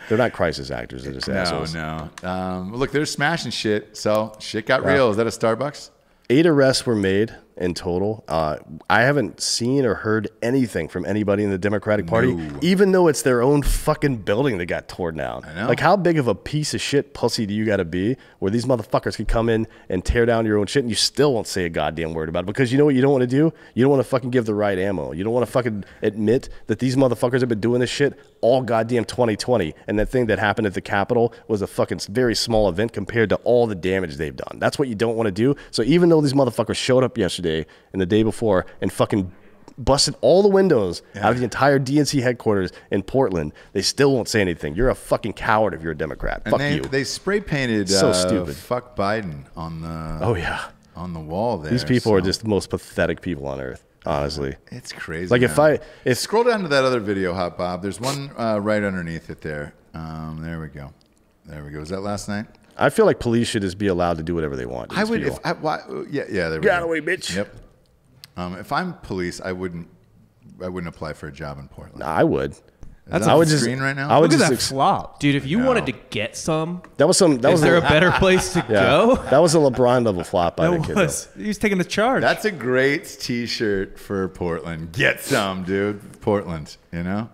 They're not crisis actors. They're just assholes. No. Look, they're smashing shit. So shit got real. Is that a Starbucks? 8 arrests were made in total. I haven't seen or heard anything from anybody in the Democratic Party, even though it's their own fucking building that got torn down. I know. Like, how big of a piece of shit pussy do you got to be where these motherfuckers can come in and tear down your own shit and you still won't say a goddamn word about it? Because you know what you don't want to do? You don't want to fucking give the right ammo. You don't want to fucking admit that these motherfuckers have been doing this shit all goddamn 2020. And that thing that happened at the Capitol was a fucking very small event compared to all the damage they've done. That's what you don't want to do. So even though these motherfuckers showed up yesterday and the day before and fucking busted all the windows out of the entire DNC headquarters in Portland, they still won't say anything. You're a fucking coward if you're a Democrat. Fuck you. They spray painted so stupid. Fuck Biden on the on the wall there. These people are just the most pathetic people on earth, honestly. It's crazy. Like if scroll down to that other video, Hot Bob. There's one right underneath it there. There we go. Was that last night? I feel like police should just be allowed to do whatever they want. I would. There we go. Get out of the way, bitch. Yep. If I'm police, I wouldn't apply for a job in Portland. Nah, I would. That's on the screen right now. Look at that flop, dude. If you wanted to get some, is there a better place to go? That was a LeBron level flop by the kid. He was taking the charge. That's a great T-shirt for Portland. Get some, dude. Portland. You know.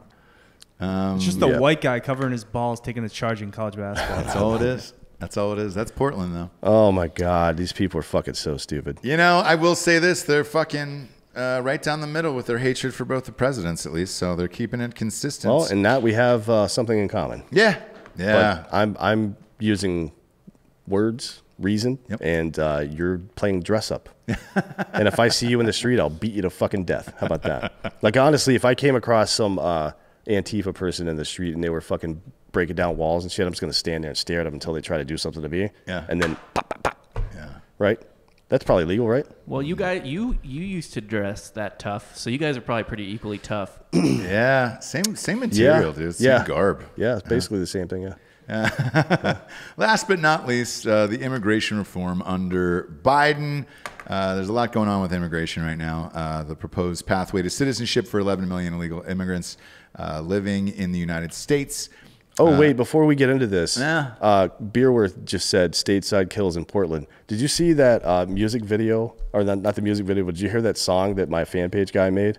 It's just a white guy covering his balls, taking the charge in college basketball. That's all it is. That's all it is. That's Portland, though. Oh, my God. These people are fucking so stupid. You know, I will say this. They're fucking... right down the middle with their hatred for both the presidents, at least. So they're keeping it consistent. Well, in that we have something in common. Yeah. Yeah. But I'm using words, reason, and you're playing dress up. And if I see you in the street, I'll beat you to fucking death. How about that? Like, honestly, if I came across some Antifa person in the street and they were fucking breaking down walls and shit, I'm just going to stand there and stare at them until they try to do something to me. Yeah. And then pop, pop, pop. Yeah. Right? That's probably legal, right? Well, you guys, you used to dress that tough, so you guys are probably pretty equally tough. Yeah. Same material, dude. Same garb. Yeah, it's basically the same thing, Last but not least, the immigration reform under Biden. There's a lot going on with immigration right now. The proposed pathway to citizenship for 11 million illegal immigrants living in the United States. Oh, wait, before we get into this, Yeah. Beerworth just said stateside kills in Portland. Did you see that music video? Or not the music video, but did you hear that song that my fan page guy made?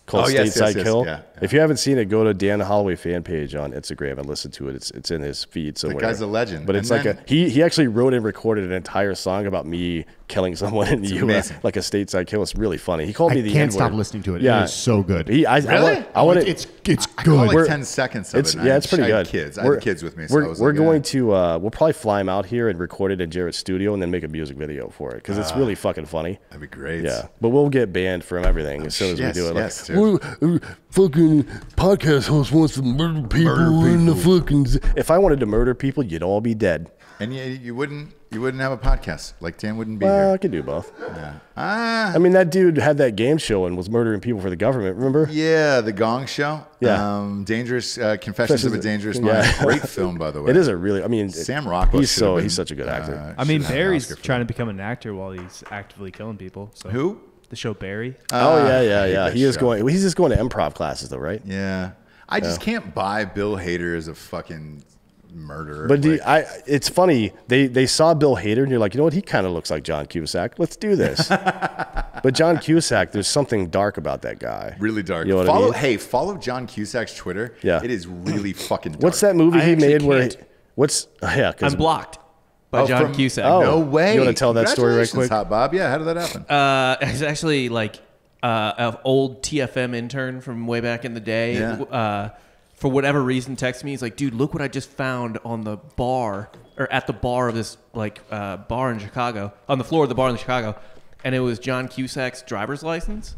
Called Stateside Kill. Yeah. If you haven't seen it, go to Dan Holloway fan page on Instagram and listen to it. It's in his feed somewhere. The guy's a legend. But it's And like he actually wrote and recorded an entire song about me killing someone in the U.S. amazing. like a stateside kill. It's really funny. He called me the can't N-word. stop listening to it. Yeah. It is so good. Really? I want to. It's good. I caught like We're- 10 seconds of it. and It's pretty I had good. Kids. I had kids with me. So I was We're like, going to we'll probably fly him out here and record it in Jarrett's studio and then make a music video for it because it's really fucking funny. That'd be great. Yeah, but we'll get banned from everything as soon as Yes, we do it. yes, Like, dude. fucking podcast host wants to murder people in the fucking. If I wanted to murder people, you'd all be dead. And you wouldn't have a podcast. Like Dan wouldn't be Well, I here. could do both. Yeah. I mean, that dude had that game show and was murdering people for the government. Remember? Yeah, The Gong Show. Yeah. Dangerous Confessions of a Dangerous Yeah. Mind. Great film, by the way. It is a really. I mean, Sam Rockwell. He's should have been, such a good actor. I mean, should have an Barry's Oscar for trying to that. become an actor while he's actively killing people. So Who? The show Barry. Oh yeah, I yeah, hate yeah. that He is show. going. He's just going to improv classes though, right? Yeah. I just can't buy Bill Hader as a fucking murderer. But Like, it's funny. They saw Bill Hader and you're like, you know what? He kind of looks like John Cusack. Let's do this. But John Cusack, there's something dark about that guy. really dark. You know what I mean? Hey, follow John Cusack's Twitter. Yeah. It is really fucking dark. What's that movie I he actually made where? can't. What's yeah? 'Cause- I'm blocked by John from- Cusack. Oh. No way. You wanna tell that story right Congratulations, quick? Hot Bob. Yeah, how did that happen? It's actually like an old TFM intern from way back in the day. Yeah. For whatever reason, texted me. He's like, "Dude, look what I just found on the bar or at the bar of this bar in Chicago, on the floor of the bar in Chicago," and it was John Cusack's driver's license.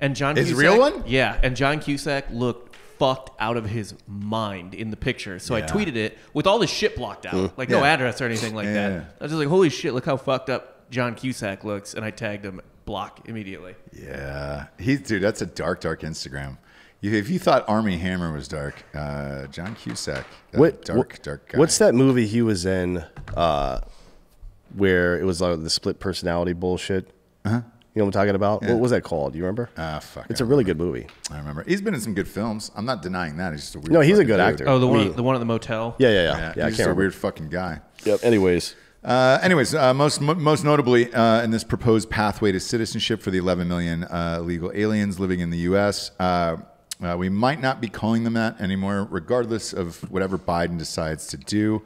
And John His Cusack, real one? Yeah, and John Cusack looked fucked out of his mind in the picture. So I Yeah. tweeted it with all this shit blocked out, like no Yeah. address or anything like Yeah, that. yeah. I was just like, "Holy shit! Look how fucked up John Cusack looks," and I tagged him. Block immediately. Yeah, dude, that's a dark Instagram. If you thought Army Hammer was dark, John Cusack, dark guy. What's that movie he was in where it was like the split personality bullshit? You know what I'm talking about? Yeah. What was that called? Do you remember? Fuck. It's I a really remember. good movie. I remember. He's been in some good films. I'm not denying that. He's just a weird. No, he's a fucking good dude. actor. Oh, the Me. one at the motel. Yeah, Yeah, I he's can't just a remember. weird fucking guy. Yep. Anyways, Most notably in this proposed pathway to citizenship for the 11 million illegal aliens living in the U.S., we might not be calling them that anymore, regardless of whatever Biden decides to do.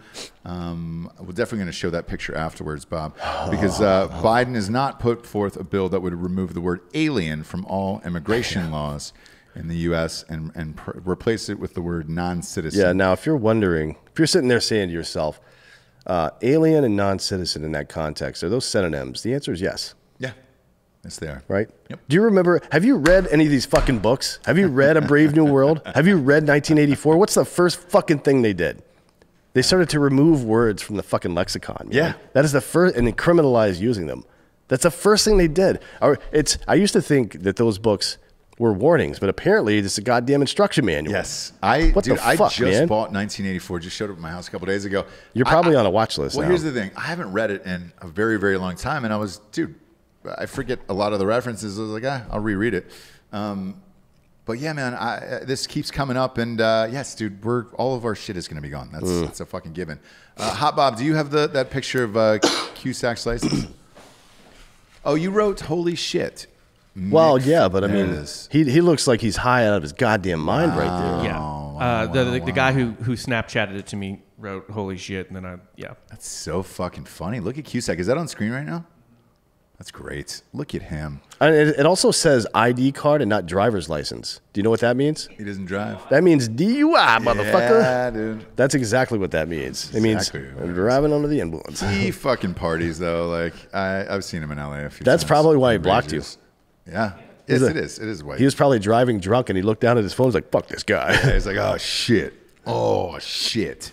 We're definitely going to show that picture afterwards, Bob, because Biden has not put forth a bill that would remove the word alien from all immigration laws in the U.S. and replace it with the word non-citizen. yeah. Now, if you're wondering, if you're sitting there saying to yourself, alien and non-citizen in that context, are those synonyms? The answer is yes. Yeah, it's there. Right? Yep. Do you remember? Have you read any of these fucking books? Have you read A Brave New World? Have you read 1984? What's the first fucking thing they did? They started to remove words from the fucking lexicon. Man. Yeah. That is the first, and they criminalized using them. That's the first thing they did. I used to think that those books were warnings, but apparently it's a goddamn instruction manual. Yes. What the I fuck, just man? bought 1984. Just showed up at my house a couple days ago. You're probably on a watch list Well, now. here's the thing. I haven't read it in a very, very long time. And I forget a lot of the references. I was like, I'll reread it. But yeah, man, this keeps coming up. And yes, dude, all of our shit is going to be gone. That's a fucking given. Hot Bob, do you have that picture of Cusack's license? Oh, you wrote, holy shit. Well, Nick- yeah, but I There it mean, is. he looks like he's high out of his goddamn mind right there. Yeah. The guy who Snapchatted it to me wrote "Holy shit," and then yeah. That's so fucking funny. Look at Cusack. Is that on screen right now? That's great. Look at him. And it also says ID card and not driver's license. Do you know what that means? He doesn't drive. That means DUI, motherfucker. Yeah, dude. That's exactly what that means. It means driving under the influence. He fucking parties though. Like I've seen him in LA a few times. That's probably why he blocked you. Yeah. Yes, it is. It is white. He was probably driving drunk and he looked down at his phone. He's like, "Fuck this guy." Yeah, he's like, "Oh shit. Oh shit."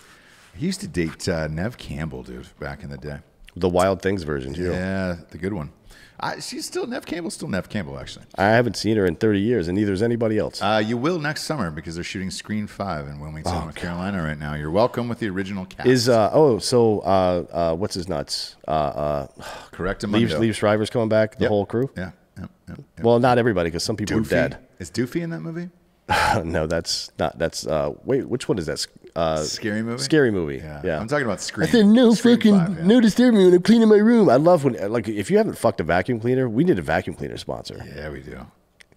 He used to date Nev Campbell, dude, back in the day. The Wild Things version too. Yeah, the good one. She's still Nev Campbell. Still Nev Campbell, actually. I haven't seen her in 30 years, and neither has anybody else. You will next summer because they're shooting Screen 5 in Wilmington, North Carolina right now. You're welcome with the original cast. What's his nuts? Correct. Liev Schreiber's coming back. The whole crew. Yeah. Well, not everybody, because some people are dead. Is Doofy in that movie? No, that's not. That's wait, which one is that? Scary movie. Scary movie. Yeah. I'm talking about Scream. I said no Scream fucking 5, no disturb me when I'm cleaning my room. I love when if you haven't fucked a vacuum cleaner, we need a vacuum cleaner sponsor. Yeah, we do.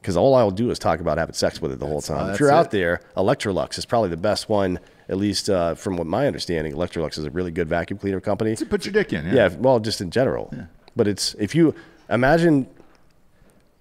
Because all I'll do is talk about having sex with it the whole time. If you're out there, Electrolux is probably the best one. At least from what my understanding, Electrolux is a really good vacuum cleaner company. To put your dick in. Yeah. Well, just in general. Yeah. But it's if you imagine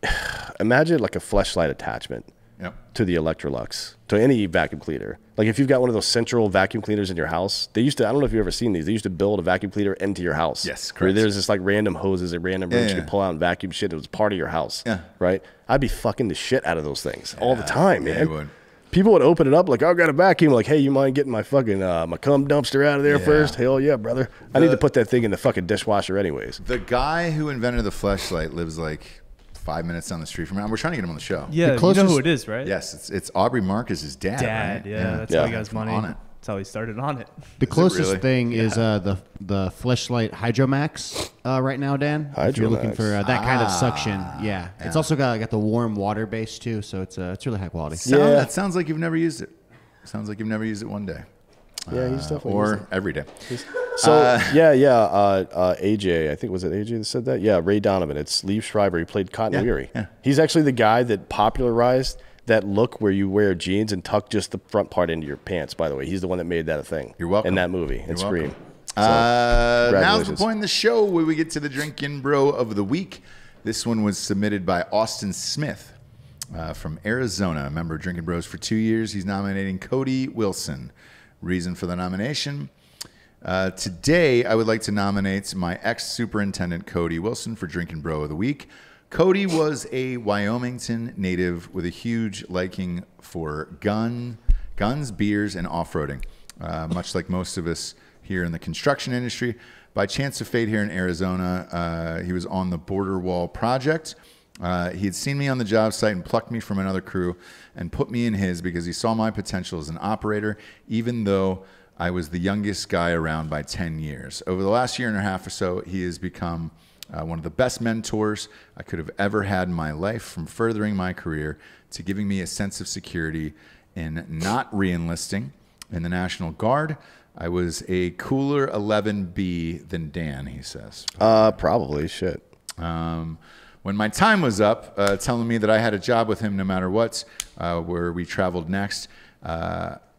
like a fleshlight attachment. Yep. To the Electrolux, to any vacuum cleaner. Like if you've got one of those central vacuum cleaners in your house, they used to, I don't know if you've ever seen these, they used to build a vacuum cleaner into your house. Yes, correct. Where there's just like random hoses and random rooms you can pull out and vacuum shit. It was part of your house. Yeah. Right? I'd be fucking the shit out of those things all the time, man. You would. People would open it up like, oh, I got a vacuum. Like, hey, you mind getting my fucking, my cum dumpster out of there first? Hell yeah, brother. I need to put that thing in the fucking dishwasher anyways. The guy who invented the fleshlight lives like 5 minutes down the street from him. We're trying to get him on the show. Yeah, you know who it is, right? Yes, it's Aubrey Marcus's dad. Right? Yeah, that's how he got his money. On it. That's how he started on it. The closest thing is the Fleshlight Hydromax right now, Dan. If you're looking for that kind of suction, it's also got the warm water base too, so it's really high quality. That sounds like you've never used it. Sounds like you've never used it one day. Yeah, he's definitely or every day. So AJ, I think was it AJ that said that? Yeah, Ray Donovan. It's Liev Schreiber. He played Cotton Weary. Yeah. He's actually the guy that popularized that look where you wear jeans and tuck just the front part into your pants. By the way, he's the one that made that a thing. You're welcome. In that movie, in Scream. Now's the point in the show where we get to the Drinkin' Bro of the Week. This one was submitted by Austin Smith from Arizona, a member of Drinkin' Bros for 2 years. He's nominating Cody Wilson. Reason for the nomination. Today, I would like to nominate my ex-superintendent, Cody Wilson, for Drinkin' Bro of the Week. Cody was a Wyomington native with a huge liking for guns, beers, and off-roading. Much like most of us here in the construction industry. By chance of fate here in Arizona, he was on the Border Wall project. He had seen me on the job site and plucked me from another crew and put me in his because he saw my potential as an operator, even though I was the youngest guy around by 10 years. Over the last year and a half or so, he has become one of the best mentors I could have ever had in my life, from furthering my career to giving me a sense of security in not re-enlisting in the National Guard. I was a cooler 11B than Dan, he says. Probably, shit. When my time was up, telling me that I had a job with him no matter what, where we traveled next.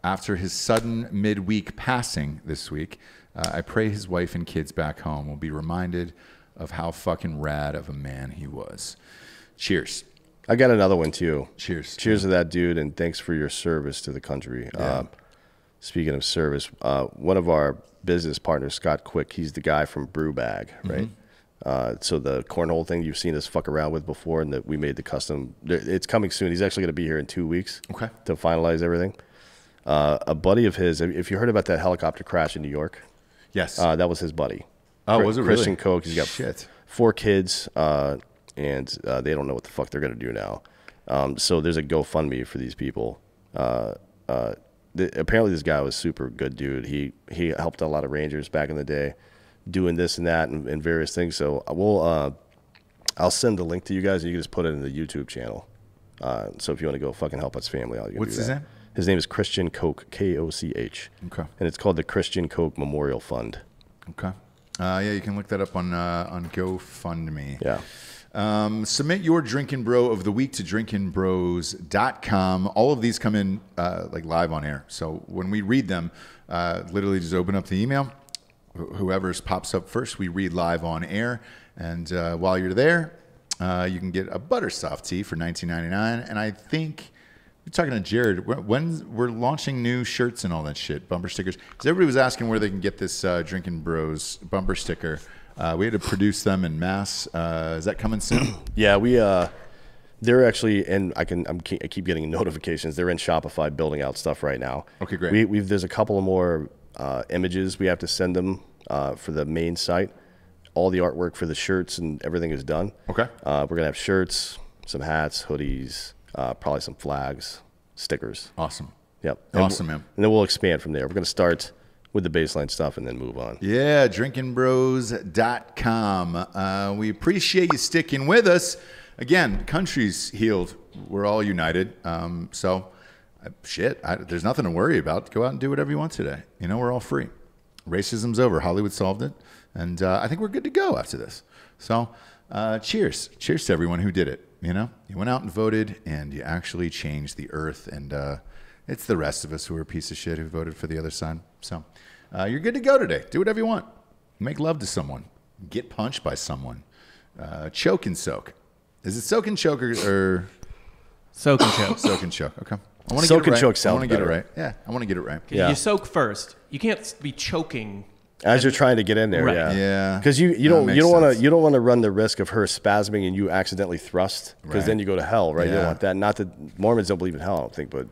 After his sudden midweek passing this week, I pray his wife and kids back home will be reminded of how fucking rad of a man he was. Cheers. I got another one too. Cheers. Cheers to that dude, and thanks for your service to the country. Yeah. Speaking of service, one of our business partners, Scott Quick, he's the guy from Brewbag, right? So the cornhole thing you've seen us fuck around with before, and that we made the custom. It's coming soon. He's actually going to be here in 2 weeks. Okay. To finalize everything. A buddy of his, if you heard about that helicopter crash in New York, yes, that was his buddy. Oh, was it really? Christian Koch. He's got 4 kids, and they don't know what the fuck they're going to do now. So there's a GoFundMe for these people. Apparently this guy was super good dude. He helped a lot of Rangers back in the day, doing this and that and various things. So I'll send the link to you guys, and you can just put it in the YouTube channel. So if you want to go fucking help us family out, you can What's do his that. name? His name is Christian Koch, K-O-C-H. Okay. And it's called the Christian Koch Memorial Fund. Okay. Yeah, you can look that up on GoFundMe. Yeah. Submit your Drinkin' Bro of the Week to drinkinbros.com. All of these come in like live on air. So when we read them, literally just open up the email. Whoever's pops up first, we read live on air. And while you're there, you can get a Buttersoft tea for $19.99. And I think we're talking to Jared. When we're launching new shirts and all that shit, bumper stickers. Because everybody was asking where they can get this Drinkin' Bros bumper sticker. We had to produce them in mass. Is that coming soon? Yeah, they're actually, and I keep getting notifications. They're in Shopify building out stuff right now. Okay, great. There's a couple of more images we have to send them for the main site. All the artwork for the shirts and everything is done. Okay. We're gonna have shirts, some hats, hoodies, probably some flags, stickers. Awesome. Yep. Awesome, man. And then we'll expand from there. We're gonna start with the baseline stuff and then move on. Yeah, drinkinbros.com. We appreciate you sticking with us. Again, country's healed. We're all united. There's nothing to worry about. Go out and do whatever you want today. You know, we're all free. Racism's over. Hollywood solved it. And I think we're good to go after this. So cheers. Cheers to everyone who did it. You know, you went out and voted and you actually changed the earth. And it's the rest of us who are a piece of shit who voted for the other side. So you're good to go today. Do whatever you want. Make love to someone. Get punched by someone. Choke and soak. Is it soak and choke or Soak and choke. soak and choke? Okay. I want to Soak get it and right. choke sounds I want to get it better. right. Yeah, I want to get it right. Yeah. You soak first. You can't be choking. As you're trying to get in there, Right. yeah. Yeah. Because you That don't makes sense. want to run the risk of her spasming and you accidentally thrust, because then Right. you go to hell, right? You Yeah. don't want that. Not that Mormons don't believe in hell, I don't think, but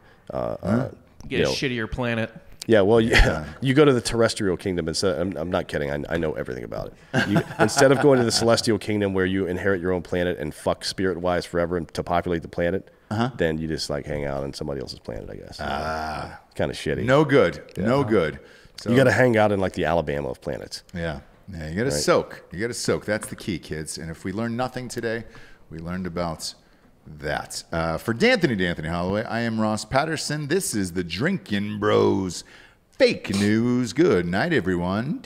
Get a shittier planet. yeah. Well, you go to the terrestrial kingdom instead. I'm not kidding. I know everything about it. Instead of going to the celestial kingdom where you inherit your own planet and fuck spirit wise forever and to populate the planet, then you just like hang out on somebody else's planet, I guess. Kind of shitty. No good. No good. So, You got to hang out in like the Alabama of planets. Yeah. Yeah. You got to soak. You got to soak. That's the key, kids. And if we learned nothing today, we learned about that. For D'Anthony Holloway, I am Ross Patterson. This is the Drinkin' Bros Fake News. Good night, everyone.